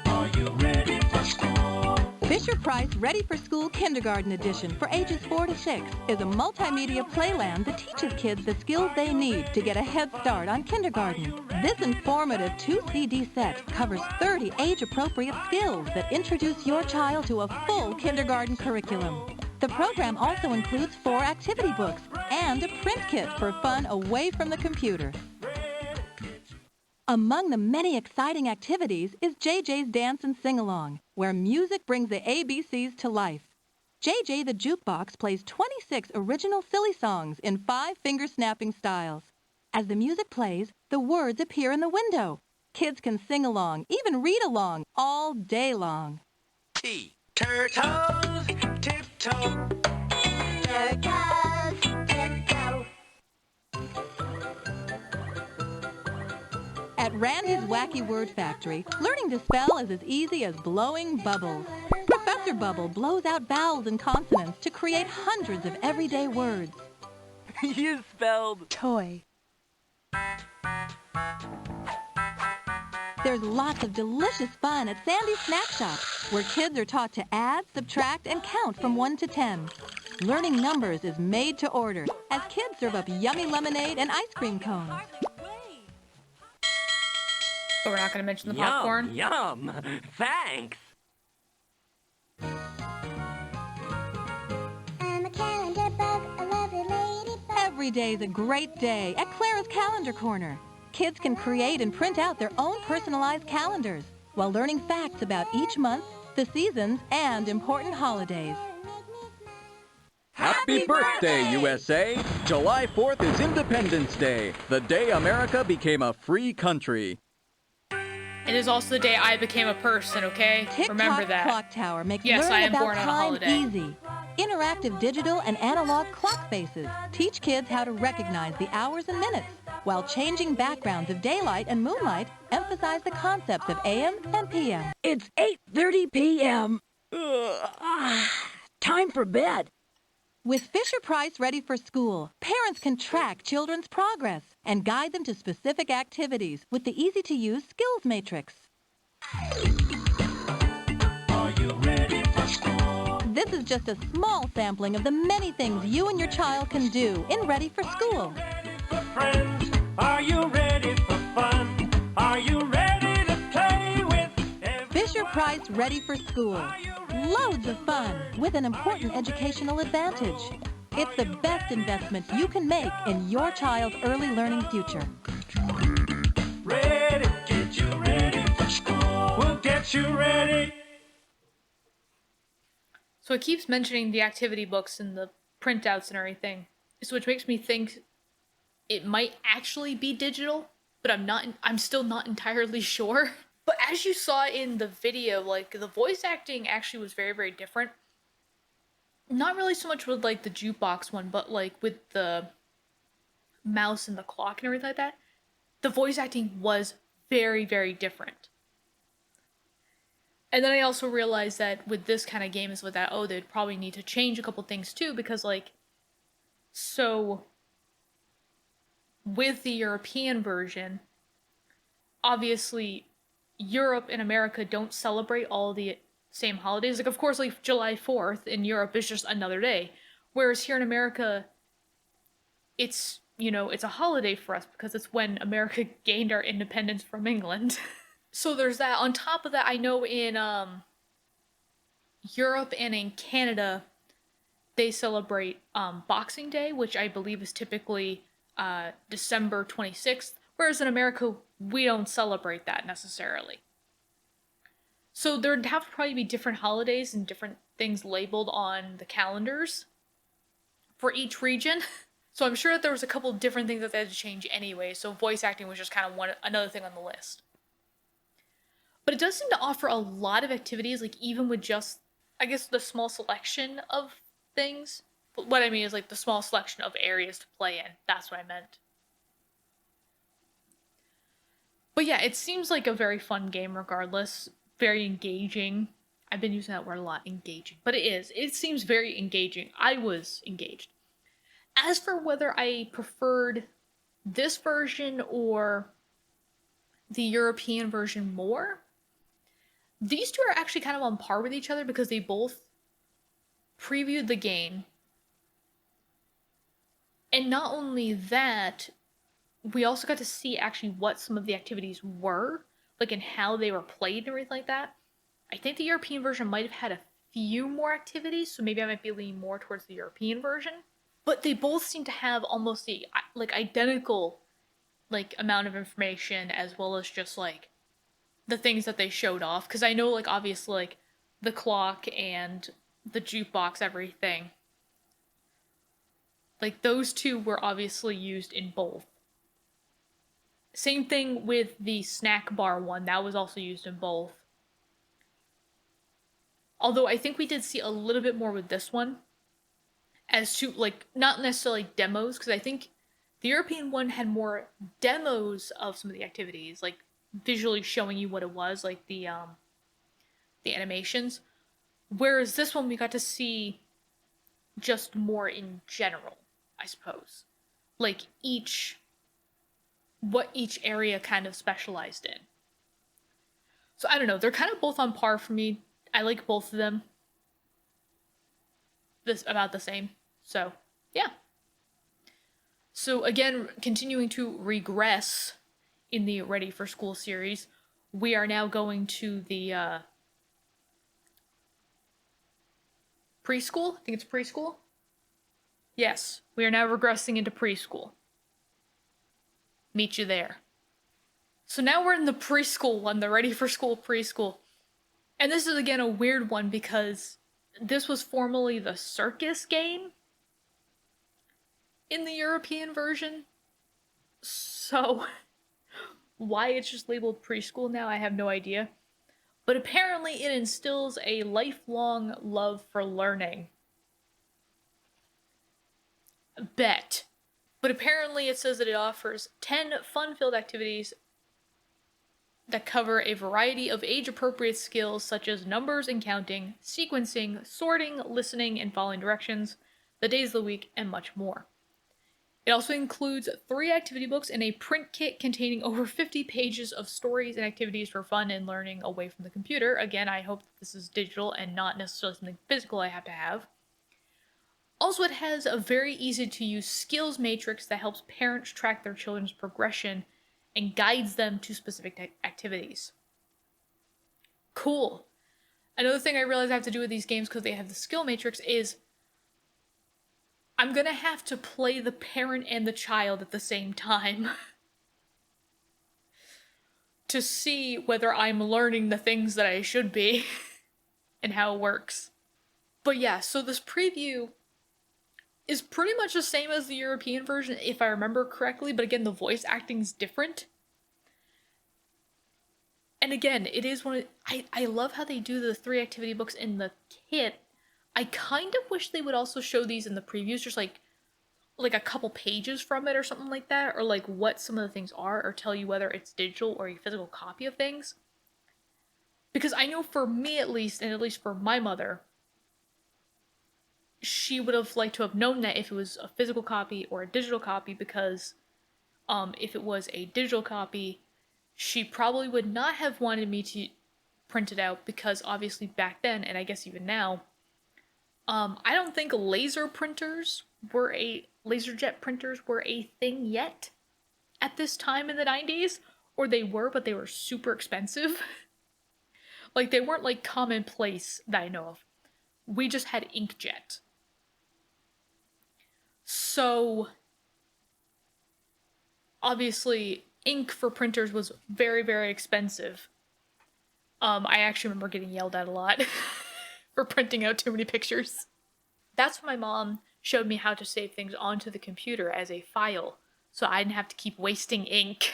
Are you ready for school? Fisher-Price Ready for School Kindergarten Edition for ages 4 to 6 is a multimedia playland that teaches kids the skills they need to get a head start on kindergarten. This informative 2-CD set covers 30 age-appropriate skills that introduce your child to a full kindergarten curriculum. The program also includes 4 activity books and a print kit for fun away from the computer. Among the many exciting activities is JJ's Dance and Sing-Along, where music brings the ABCs to life. JJ the Jukebox plays 26 original silly songs in 5 finger-snapping styles. As the music plays, the words appear in the window. Kids can sing along, even read along, all day long. Turtles, tiptoe. Turtles, tiptoe. At Randy's Wacky Word Factory, learning to spell is as easy as blowing bubbles. Professor Bubble blows out vowels and consonants to create hundreds of everyday words. You spelled toy. There's lots of delicious fun at Sandy's Snack Shop, where kids are taught to add, subtract, and count from 1 to 10. Learning numbers is made to order, as kids serve up yummy lemonade and ice cream cones. But we're not going to mention the popcorn. Yum! Thanks! I'm a calendar bug, a lovely ladybug. Every day's a great day at Clara's Calendar Corner. Kids can create and print out their own personalized calendars while learning facts about each month, the seasons, and important holidays. Happy birthday, USA! July 4th is Independence Day, the day America became a free country. It is also the day I became a person, okay? Remember Tick-tock that. Clock Tower makes Yes, I learning am about born on a time holiday. easy. Interactive digital and analog clock faces teach kids how to recognize the hours and minutes, while changing backgrounds of daylight and moonlight emphasize the concepts of AM and PM. It's 8:30 p.m. Time for bed. With Fisher-Price Ready for School, parents can track children's progress and guide them to specific activities with the easy-to-use skills matrix. Are you ready for school? This is just a small sampling of the many things you and your child can do in Ready for School. Friends, are you ready for fun? Are you ready to play with everyone? Fisher-Price Ready for School. Loads of fun with an important educational advantage. It's the best investment you can make in your child's early learning future. Ready, get you ready for school. We'll get you ready. So it keeps mentioning the activity books and the printouts and everything. So which makes me think it might actually be digital, but I'm still not entirely sure. But as you saw in the video, like, the voice acting actually was very, very different. Not really so much with, like, the jukebox one, but, like, with the mouse and the clock and everything like that. The voice acting was very, very different. And then I also realized that with this kind of game is with that, oh, they'd probably need to change a couple things too, because, like, so with the European version, obviously Europe and America don't celebrate all the same holidays. Like, of course, like, July 4th in Europe is just another day. Whereas here in America, it's, you know, it's a holiday for us because it's when America gained our independence from England. So there's that. On top of that, I know in Europe and in Canada, they celebrate Boxing Day, which I believe is typically December 26th. Whereas in America, we don't celebrate that necessarily. So there'd have to probably be different holidays and different things labeled on the calendars for each region. So I'm sure that there was a couple of different things that they had to change anyway, so voice acting was just kind of another thing on the list. But it does seem to offer a lot of activities, like even with just, I guess, the small selection of things. But what I mean is like the small selection of areas to play in. That's what I meant. But yeah, it seems like a very fun game regardless. Very engaging. I've been using that word a lot, engaging. But it is. It seems very engaging. I was engaged. As for whether I preferred this version or the European version more, these two are actually kind of on par with each other because they both previewed the game. And not only that, we also got to see actually what some of the activities were, like, and how they were played and everything like that. I think the European version might have had a few more activities, so maybe I might be leaning more towards the European version. But they both seem to have almost the, like, identical, like, amount of information, as well as just, like, the things that they showed off. Because I know, like, obviously, like, the clock and the jukebox, everything, like, those two were obviously used in both. Same thing with the snack bar one, that was also used in both. Although I think we did see a little bit more with this one, as to, like, not necessarily demos, because I think the European one had more demos of some of the activities, like visually showing you what it was, like the animations. Whereas this one we got to see just more in general, I suppose. Like what each area kind of specialized in. So I don't know, they're kind of both on par for me. I like both of them. About the same. So, yeah. So again, continuing to regress in the Ready for School series, we are now going to the preschool. I think it's preschool. Yes, we are now regressing into preschool. Meet you there. So now we're in the preschool one, the Ready for School preschool. And this is again a weird one because this was formerly the circus game, in the European version. So why it's just labeled preschool now, I have no idea. But apparently it instills a lifelong love for learning. Bet. But apparently it says that it offers 10 fun-filled activities that cover a variety of age-appropriate skills such as numbers and counting, sequencing, sorting, listening, and following directions, the days of the week, and much more. It also includes 3 activity books and a print kit containing over 50 pages of stories and activities for fun and learning away from the computer. Again, I hope that this is digital and not necessarily something physical I have to have. Also, it has a very easy-to-use skills matrix that helps parents track their children's progression and guides them to specific activities. Cool. Another thing I realize I have to do with these games because they have the skill matrix is I'm gonna have to play the parent and the child at the same time to see whether I'm learning the things that I should be and how it works. But yeah, so this preview is pretty much the same as the European version, if I remember correctly, but again, the voice acting is different. And again, it is one of... I love how they do the 3 activity books in the kit. I kind of wish they would also show these in the previews, just like a couple pages from it or something like that, or like what some of the things are, or tell you whether it's digital or a physical copy of things. Because I know for me at least, and at least for my mother, she would have liked to have known that if it was a physical copy or a digital copy, because if it was a digital copy, she probably would not have wanted me to print it out, because obviously back then, and I guess even now, I don't think laserjet printers were a thing yet at this time in the 90s, or they were, but they were super expensive. Like, they weren't like commonplace that I know of. We just had inkjet. So obviously ink for printers was very, very expensive. I actually remember getting yelled at a lot for printing out too many pictures. That's when my mom showed me how to save things onto the computer as a file, so I didn't have to keep wasting ink.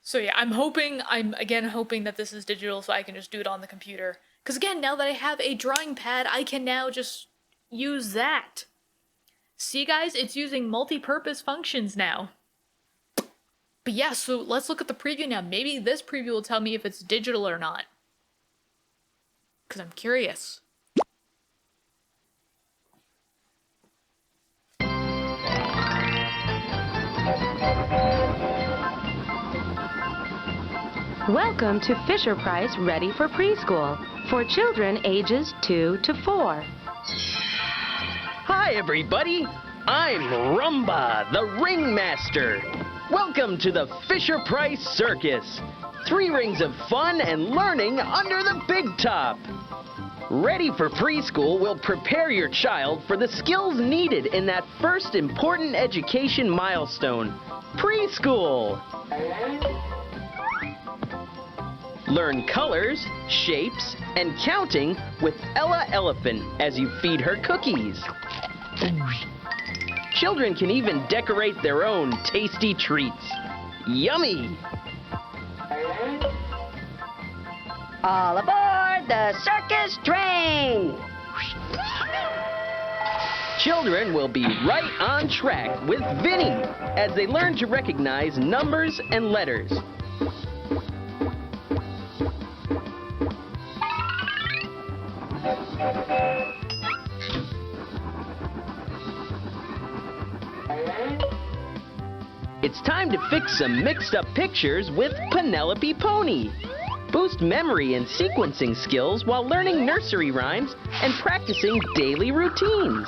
So yeah, I'm again hoping that this is digital so I can just do it on the computer. Because again, now that I have a drawing pad, I can now just use that. See guys, it's using multi-purpose functions now. But yeah, so let's look at the preview now. Maybe this preview will tell me if it's digital or not. Because I'm curious. Welcome to Fisher-Price Ready for Preschool for children ages 2 to 4. Hi, everybody. I'm Rumba, the Ringmaster. Welcome to the Fisher-Price Circus. 3 rings of fun and learning under the big top. Ready for Preschool will prepare your child for the skills needed in that first important education milestone, preschool. Learn colors, shapes, and counting with Ella Elephant as you feed her cookies. Children can even decorate their own tasty treats. Yummy! All aboard the circus train! Children will be right on track with Vinny as they learn to recognize numbers and letters. It's time to fix some mixed-up pictures with Penelope Pony. Boost memory and sequencing skills while learning nursery rhymes and practicing daily routines.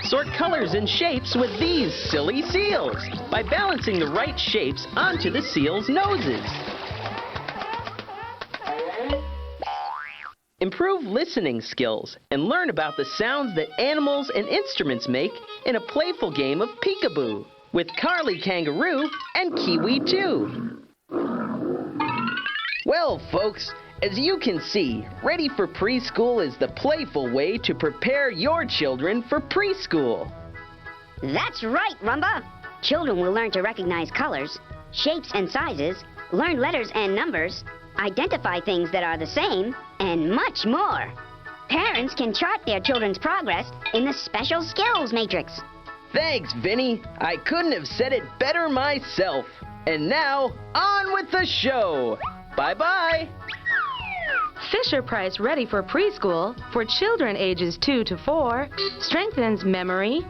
Sort colors and shapes with these silly seals by balancing the right shapes onto the seals' noses. Improve listening skills and learn about the sounds that animals and instruments make in a playful game of peekaboo with Carly Kangaroo and Kiwi 2. Well, folks, As you can see, Ready for Preschool is the playful way to prepare your children for preschool. That's right, Rumba. Children will learn to recognize colors, shapes and sizes, learn letters and numbers, identify things that are the same, and much more. Parents can chart their children's progress in the Special Skills Matrix. Thanks, Vinny. I couldn't have said it better myself. And now, on with the show. Bye-bye. Fisher-Price Ready for Preschool for children ages 2 to 4 strengthens memory,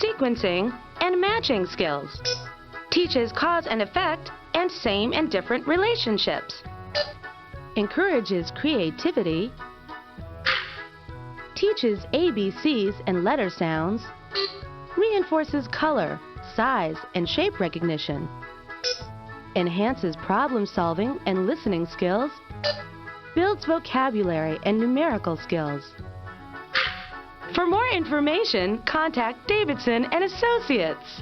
sequencing, and matching skills. Teaches cause and effect and same and different relationships. Encourages creativity. Teaches ABCs and letter sounds. Reinforces color, size, and shape recognition. Enhances problem solving and listening skills. Builds vocabulary and numerical skills. For more information, contact Davidson and Associates.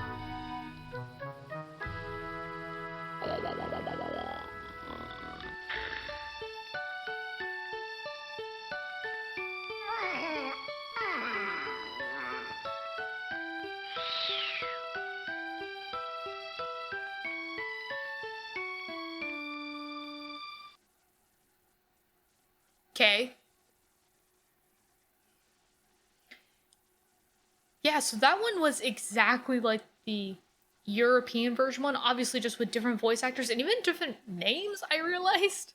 Okay. Yeah, so that one was exactly like the European version one, obviously just with different voice actors and even different names, I realized.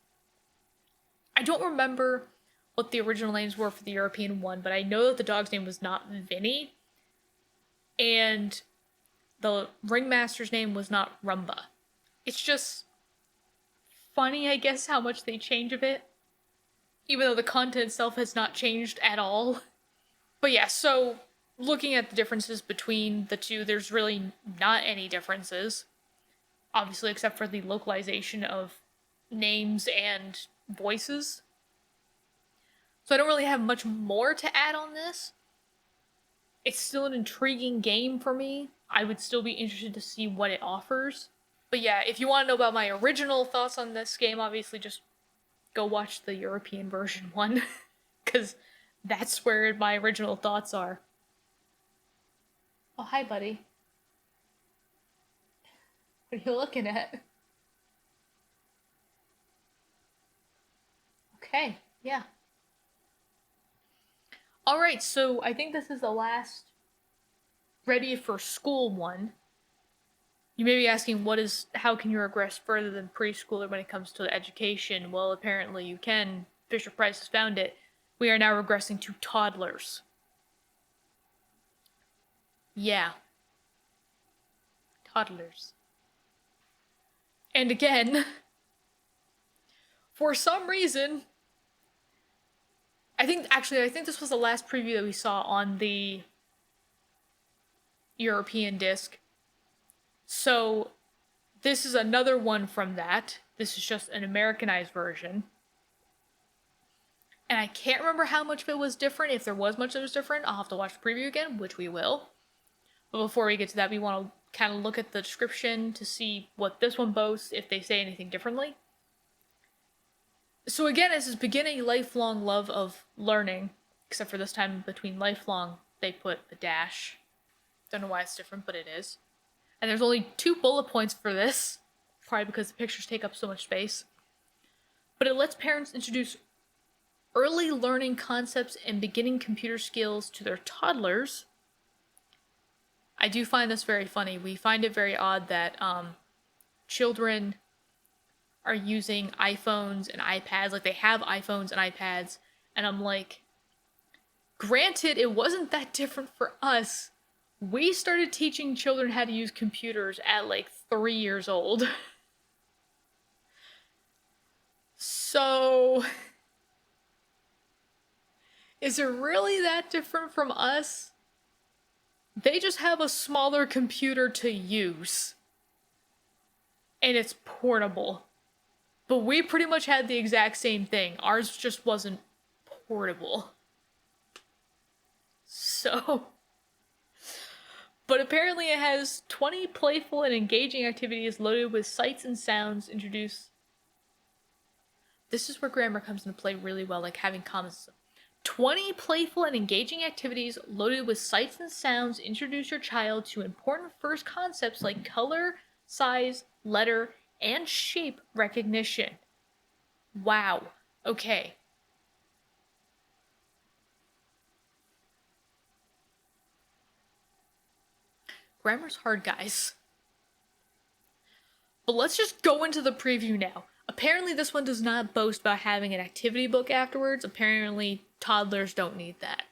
I don't remember what the original names were for the European one, but I know that the dog's name was not Vinny, and the ringmaster's name was not Rumba. It's just funny, I guess, how much they change a bit, even though the content itself has not changed at all. But yeah, so looking at the differences between the two, there's really not any differences, obviously, except for the localization of names and voices. So I don't really have much more to add on this. It's still an intriguing game for me. I would still be interested to see what it offers. But yeah, if you want to know about my original thoughts on this game, obviously just go watch the European version one, because that's where my original thoughts are. Oh, hi, buddy. What are you looking at? Okay, yeah. Alright, so I think this is the last Ready for School one. You may be asking, how can you regress further than preschooler when it comes to education? Well, apparently you can. Fisher-Price has found it. We are now regressing to toddlers. Yeah. Toddlers. And again, for some reason, I think this was the last preview that we saw on the European disc. So this is another one from that. This is just an Americanized version. And I can't remember how much of it was different. If there was much that was different, I'll have to watch the preview again, which we will. But before we get to that, we want to kind of look at the description to see what this one boasts, if they say anything differently. So again, it says begin a lifelong love of learning, except for this time between lifelong, they put a dash. Don't know why it's different, but it is. And there's only 2 bullet points for this, probably because the pictures take up so much space. But it lets parents introduce early learning concepts and beginning computer skills to their toddlers. I do find this very funny. We find it very odd that children are using iPhones and iPads, like they have iPhones and iPads, and I'm like, granted, it wasn't that different for us. We started teaching children how to use computers at like 3 years old. So, is it really that different from us? They just have a smaller computer to use. And it's portable. But we pretty much had the exact same thing. Ours just wasn't portable. So, but apparently it has 20 playful and engaging activities loaded with sights and sounds introduced this is where grammar comes into play really well, like having comments. 20 playful and engaging activities loaded with sights and sounds introduce your child to important first concepts like color, size, letter, and shape recognition. Wow. Okay. Grammar's hard, guys. But let's just go into the preview now. Apparently this one does not boast about having an activity book afterwards. Apparently toddlers don't need that.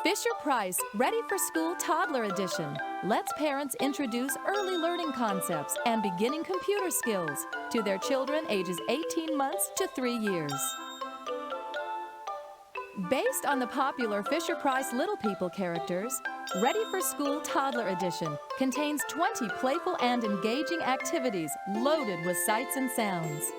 Fisher-Price Ready for School Toddler Edition lets parents introduce early learning concepts and beginning computer skills to their children ages 18 months to 3 years. Based on the popular Fisher-Price Little People characters, Ready for School Toddler Edition contains 20 playful and engaging activities loaded with sights and sounds.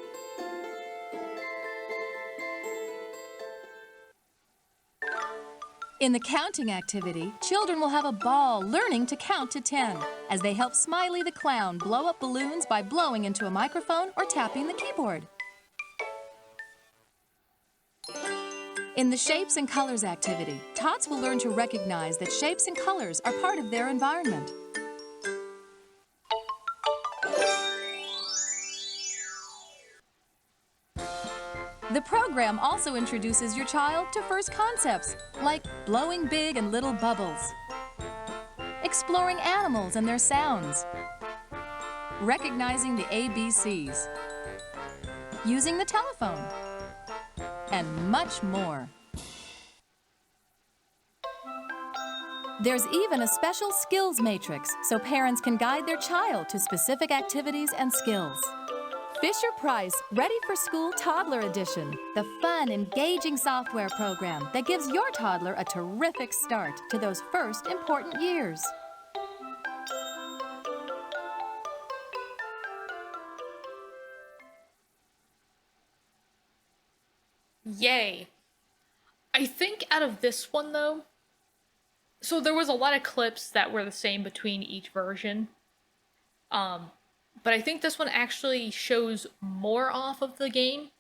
In the counting activity, children will have a ball learning to count to 10 as they help Smiley the Clown blow up balloons by blowing into a microphone or tapping the keyboard. In the Shapes and Colors activity, tots will learn to recognize that shapes and colors are part of their environment. The program also introduces your child to first concepts, like blowing big and little bubbles, exploring animals and their sounds, recognizing the ABCs, using the telephone, and much more. There's even a special skills matrix so parents can guide their child to specific activities and skills. Fisher-Price Ready for School Toddler Edition, the fun, engaging software program that gives your toddler a terrific start to those first important years. Yay. I think out of this one, though, so there was a lot of clips that were the same between each version. But I think this one actually shows more off of the game.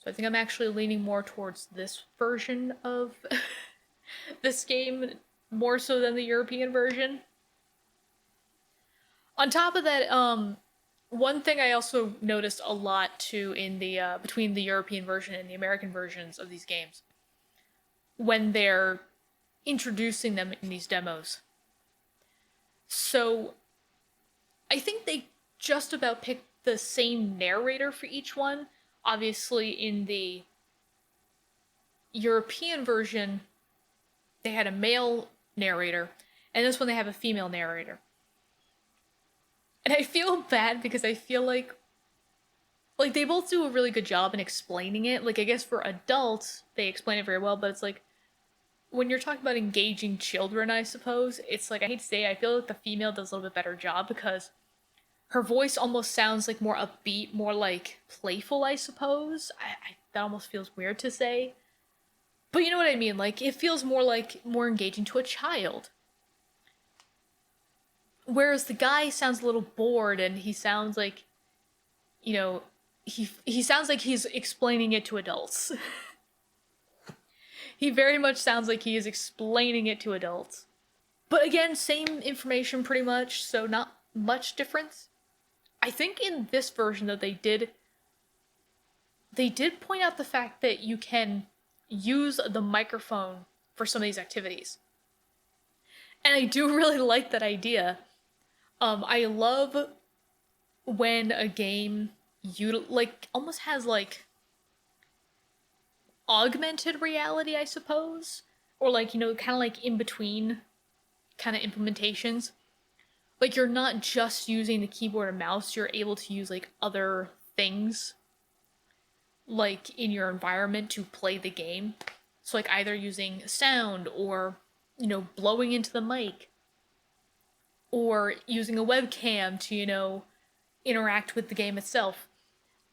So I think I'm actually leaning more towards this version of this game, more so than the European version. On top of that, one thing I also noticed a lot too in the between the European version and the American versions of these games, when they're introducing them in these demos. So I think they just about picked the same narrator for each one. Obviously, in the European version, they had a male narrator, and this one they have a female narrator. And I feel bad because I feel like they both do a really good job in explaining it. Like, I guess for adults, they explain it very well, but it's like, when you're talking about engaging children, I suppose, it's like, I hate to say it, I feel like the female does a little bit better job because her voice almost sounds like more upbeat, more like playful, I suppose. That almost feels weird to say. But you know what I mean, like, it feels more engaging to a child. Whereas the guy sounds a little bored and he sounds like, you know, he sounds like he's explaining it to adults. He very much sounds like he is explaining it to adults. But again, same information pretty much, so not much difference. I think in this version, though, they did point out the fact that you can use the microphone for some of these activities. And I do really like that idea. I love when a game almost has augmented reality, I suppose, or kind of in between kind of implementations. Like, you're not just using the keyboard and mouse, you're able to use other things in your environment to play the game. So either using sound or blowing into the mic, or using a webcam to interact with the game itself.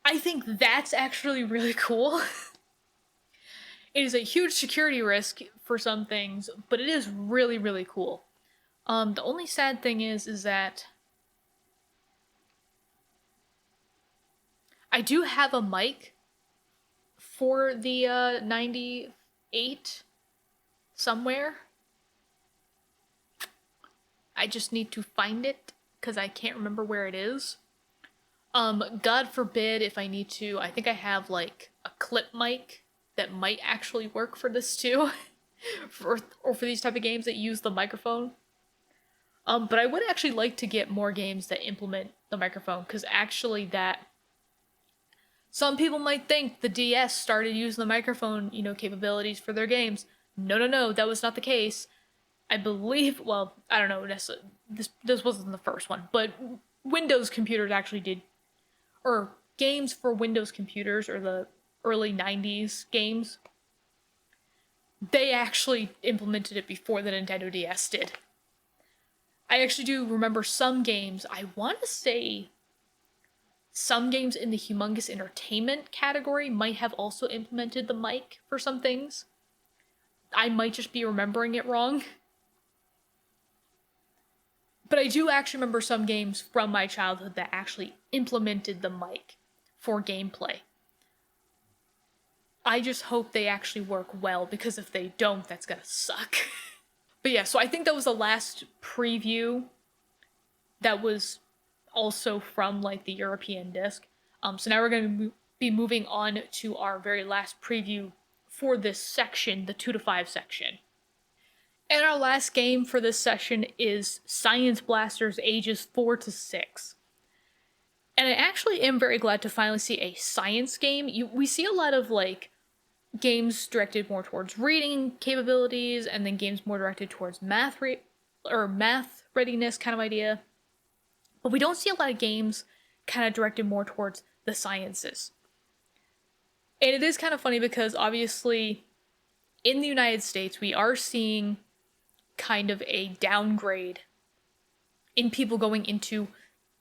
I think that's actually really cool. It is a huge security risk for some things, but it is really, really cool. The only sad thing is that I do have a mic for the 98 somewhere. I just need to find it because I can't remember where it is. God forbid if I need to, I think I have like a clip mic that might actually work for this too. for these type of games that use the microphone. But I would actually like to get more games that implement the microphone, because actually some people might think the DS started using the microphone, capabilities for their games. No, that was not the case. I believe, well, I don't know, this wasn't the first one, but Windows computers actually did, or games for Windows computers, or the early 90s games, they actually implemented it before the Nintendo DS did. I actually do remember some games, I want to say some games in the Humongous Entertainment category might have also implemented the mic for some things. I might just be remembering it wrong. But I do actually remember some games from my childhood that actually implemented the mic for gameplay. I just hope they actually work well, because if they don't, that's gonna suck. But yeah, so I think that was the last preview that was also from like the European disc. So now we're going to be moving on to our very last preview for this section, the 2 to 5 section. And our last game for this session is Science Blasters ages 4 to 6. And I actually am very glad to finally see a science game. We see a lot of like games directed more towards reading capabilities, and then games more directed towards math readiness kind of idea. But we don't see a lot of games kind of directed more towards the sciences. And it is kind of funny because obviously in the United States, we are seeing kind of a downgrade in people going into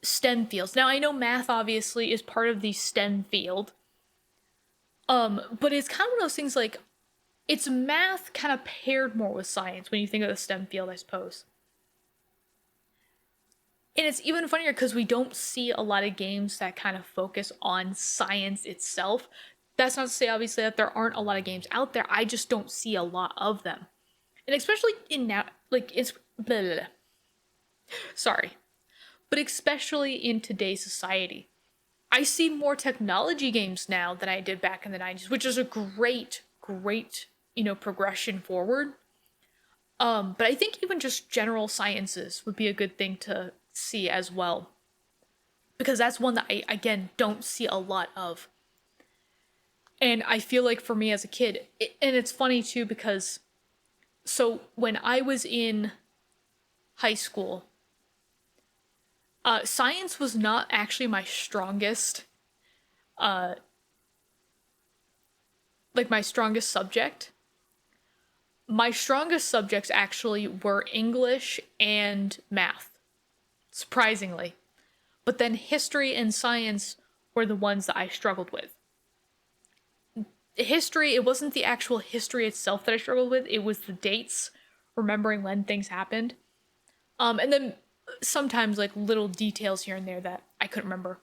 STEM fields. Now, I know math obviously is part of the STEM field, but it's kind of one of those things like, it's math kind of paired more with science when you think of the STEM field, I suppose. And it's even funnier because we don't see a lot of games that kind of focus on science itself. That's not to say, obviously, that there aren't a lot of games out there. I just don't see a lot of them. And especially in now, like, it's... Blah, blah, blah. Sorry. But especially in today's society. I see more technology games now than I did back in the 90s, which is a great, progression forward. But I think even just general sciences would be a good thing to see as well. Because that's one that I, again, don't see a lot of. And I feel like for me as a kid, and it's funny too because, so when I was in high school, science was not actually my strongest, my strongest subject. My strongest subjects actually were English and math, surprisingly. But then history and science were the ones that I struggled with. History, it wasn't the actual history itself that I struggled with, it was the dates, remembering when things happened. And then sometimes like little details here and there that I couldn't remember.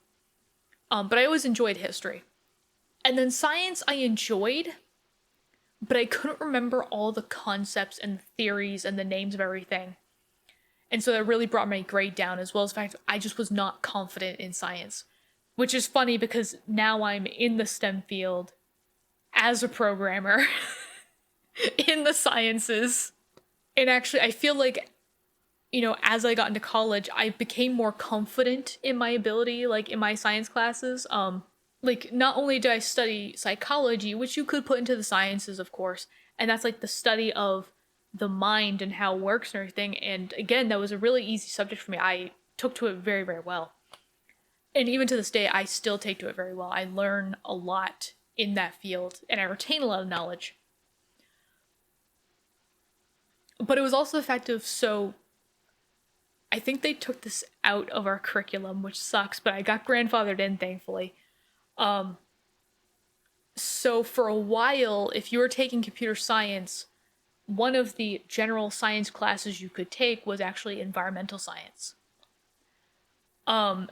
But I always enjoyed history. And then science I enjoyed, but I couldn't remember all the concepts and theories and the names of everything. And so that really brought my grade down, as well as the fact I just was not confident in science. Which is funny because now I'm in the STEM field as a programmer in the sciences. And actually, I feel like, as I got into college, I became more confident in my ability, like in my science classes. Not only did I study psychology, which you could put into the sciences, of course, and that's like the study of the mind and how it works and everything. And again, that was a really easy subject for me. I took to it very, very well. And even to this day, I still take to it very well. I learn a lot in that field, and I retain a lot of knowledge. But it was also the fact of, so I think they took this out of our curriculum, which sucks, but I got grandfathered in, thankfully. So for a while, if you were taking computer science, one of the general science classes you could take was actually environmental science. And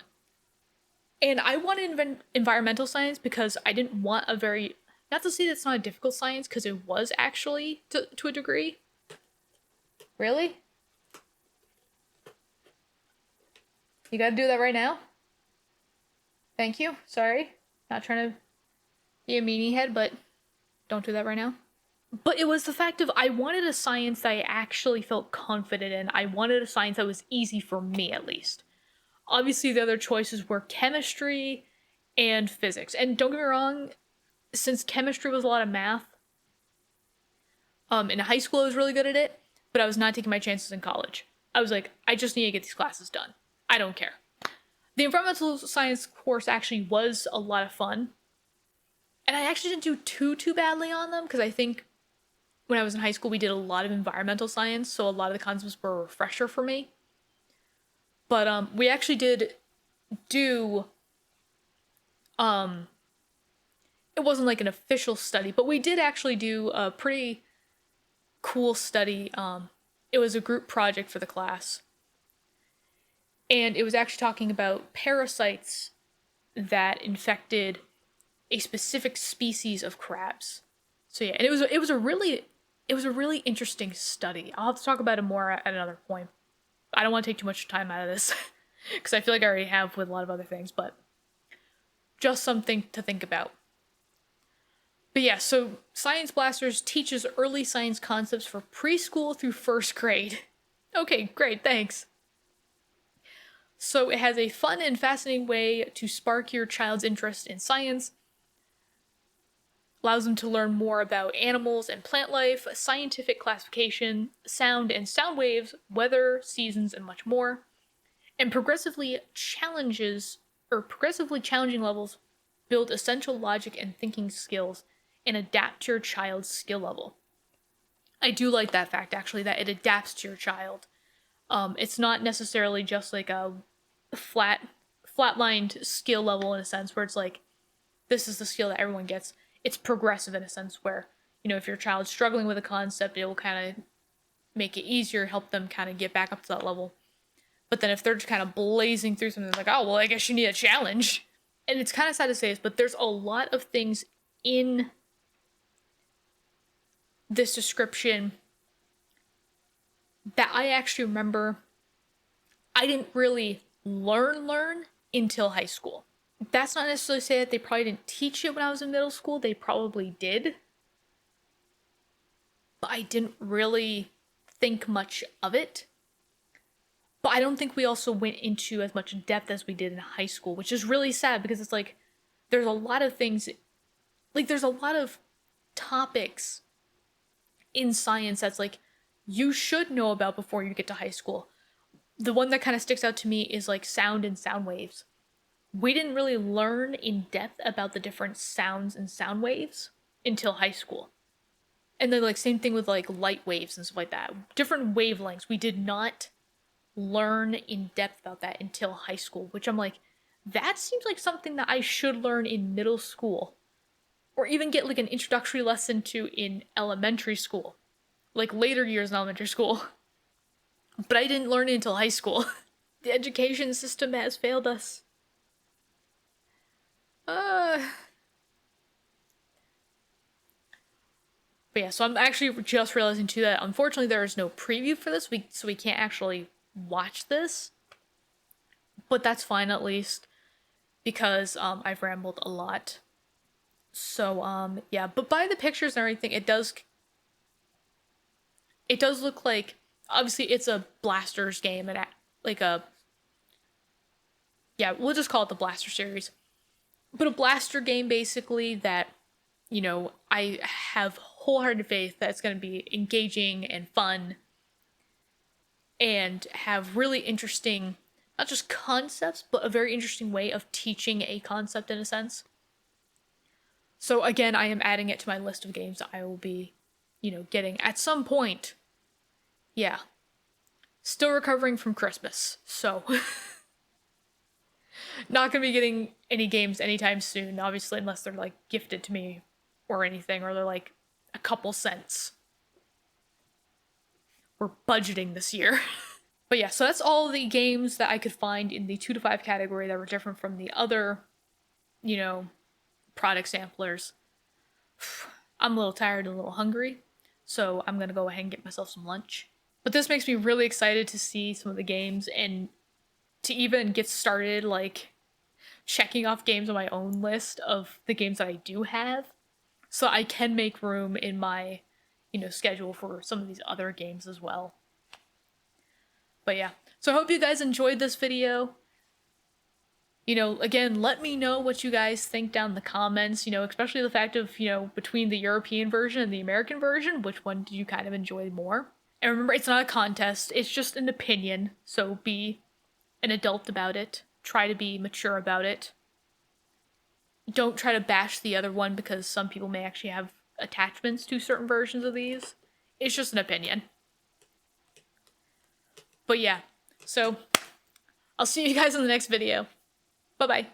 I wanted environmental science because I didn't want a very, not to say that's not a difficult science, because it was actually to a degree. Really? You gotta do that right now? Thank you. Sorry. Not trying to be a meanie head, but don't do that right now. But it was the fact of I wanted a science that I actually felt confident in. I wanted a science that was easy for me, at least. Obviously, the other choices were chemistry and physics. And don't get me wrong, since chemistry was a lot of math, in high school I was really good at it, but I was not taking my chances in college. I was like, I just need to get these classes done. I don't care. The environmental science course actually was a lot of fun. And I actually didn't do too badly on them, because I think when I was in high school we did a lot of environmental science, so a lot of the concepts were a refresher for me. But we actually did do, it wasn't like an official study, but we did actually do a pretty cool study. It was a group project for the class. And it was actually talking about parasites that infected a specific species of crabs. So yeah, and it was a really interesting study. I'll have to talk about it more at another point. I don't want to take too much time out of this because I feel like I already have with a lot of other things, but just something to think about. But yeah, so Science Blasters teaches early science concepts for preschool through first grade. Okay, great, thanks. So it has a fun and fascinating way to spark your child's interest in science, allows them to learn more about animals and plant life, scientific classification, sound and sound waves, weather, seasons, and much more. And progressively challenging levels build essential logic and thinking skills and adapt to your child's skill level. I do like that fact, actually, that it adapts to your child. It's not necessarily just like a flatlined skill level in a sense where it's like, this is the skill that everyone gets. It's progressive in a sense where, you know, if your child's struggling with a concept, it will kind of make it easier, help them kind of get back up to that level. But then if they're just kind of blazing through something, like, oh, well, I guess you need a challenge. And it's kind of sad to say this, but there's a lot of things in this description that I actually remember I didn't really learn until high school. That's not necessarily to say that they probably didn't teach it when I was in middle school. They probably did. But I didn't really think much of it. But I don't think we also went into as much depth as we did in high school, which is really sad because it's like, there's a lot of things, like there's a lot of topics in science that's like, you should know about before you get to high school. The one that kind of sticks out to me is like sound and sound waves. We didn't really learn in depth about the different sounds and sound waves until high school. And then like same thing with like light waves and stuff like that. Different wavelengths. We did not learn in depth about that until high school, which I'm like, that seems like something that I should learn in middle school. Or even get like an introductory lesson to in elementary school. Like later years in elementary school. But I didn't learn it until high school. The education system has failed us. But yeah, so I'm actually just realizing too that unfortunately there is no preview for this week, so we can't actually watch this. But that's fine at least, because I've rambled a lot. So yeah, but by the pictures and everything, it does look like, obviously it's a Blasters game, and like yeah, we'll just call it the Blaster series. But a blaster game, basically, that, you know, I have wholehearted faith that it's going to be engaging and fun and have really interesting, not just concepts, but a very interesting way of teaching a concept in a sense. So again, I am adding it to my list of games that I will be, you know, getting at some point. Yeah. Still recovering from Christmas, so... Not gonna be getting any games anytime soon, obviously, unless they're like gifted to me or anything, or they're like a couple cents. we're budgeting this year. But yeah, so that's all the games that I could find in the 2 to 5 category that were different from the other, you know, product samplers. I'm a little tired and a little hungry, so I'm gonna go ahead and get myself some lunch. But this makes me really excited to see some of the games and to even get started, like, checking off games on my own list of the games that I do have, so I can make room in my, you know, schedule for some of these other games as well. But yeah, so I hope you guys enjoyed this video. You know, again, let me know what you guys think down in the comments, you know, especially the fact of, you know, between the European version and the American version, which one did you kind of enjoy more? And remember, it's not a contest, it's just an opinion, so be an adult about it. Try to be mature about it. Don't try to bash the other one because some people may actually have attachments to certain versions of these. It's just an opinion. But yeah, so I'll see you guys in the next video. Bye-bye.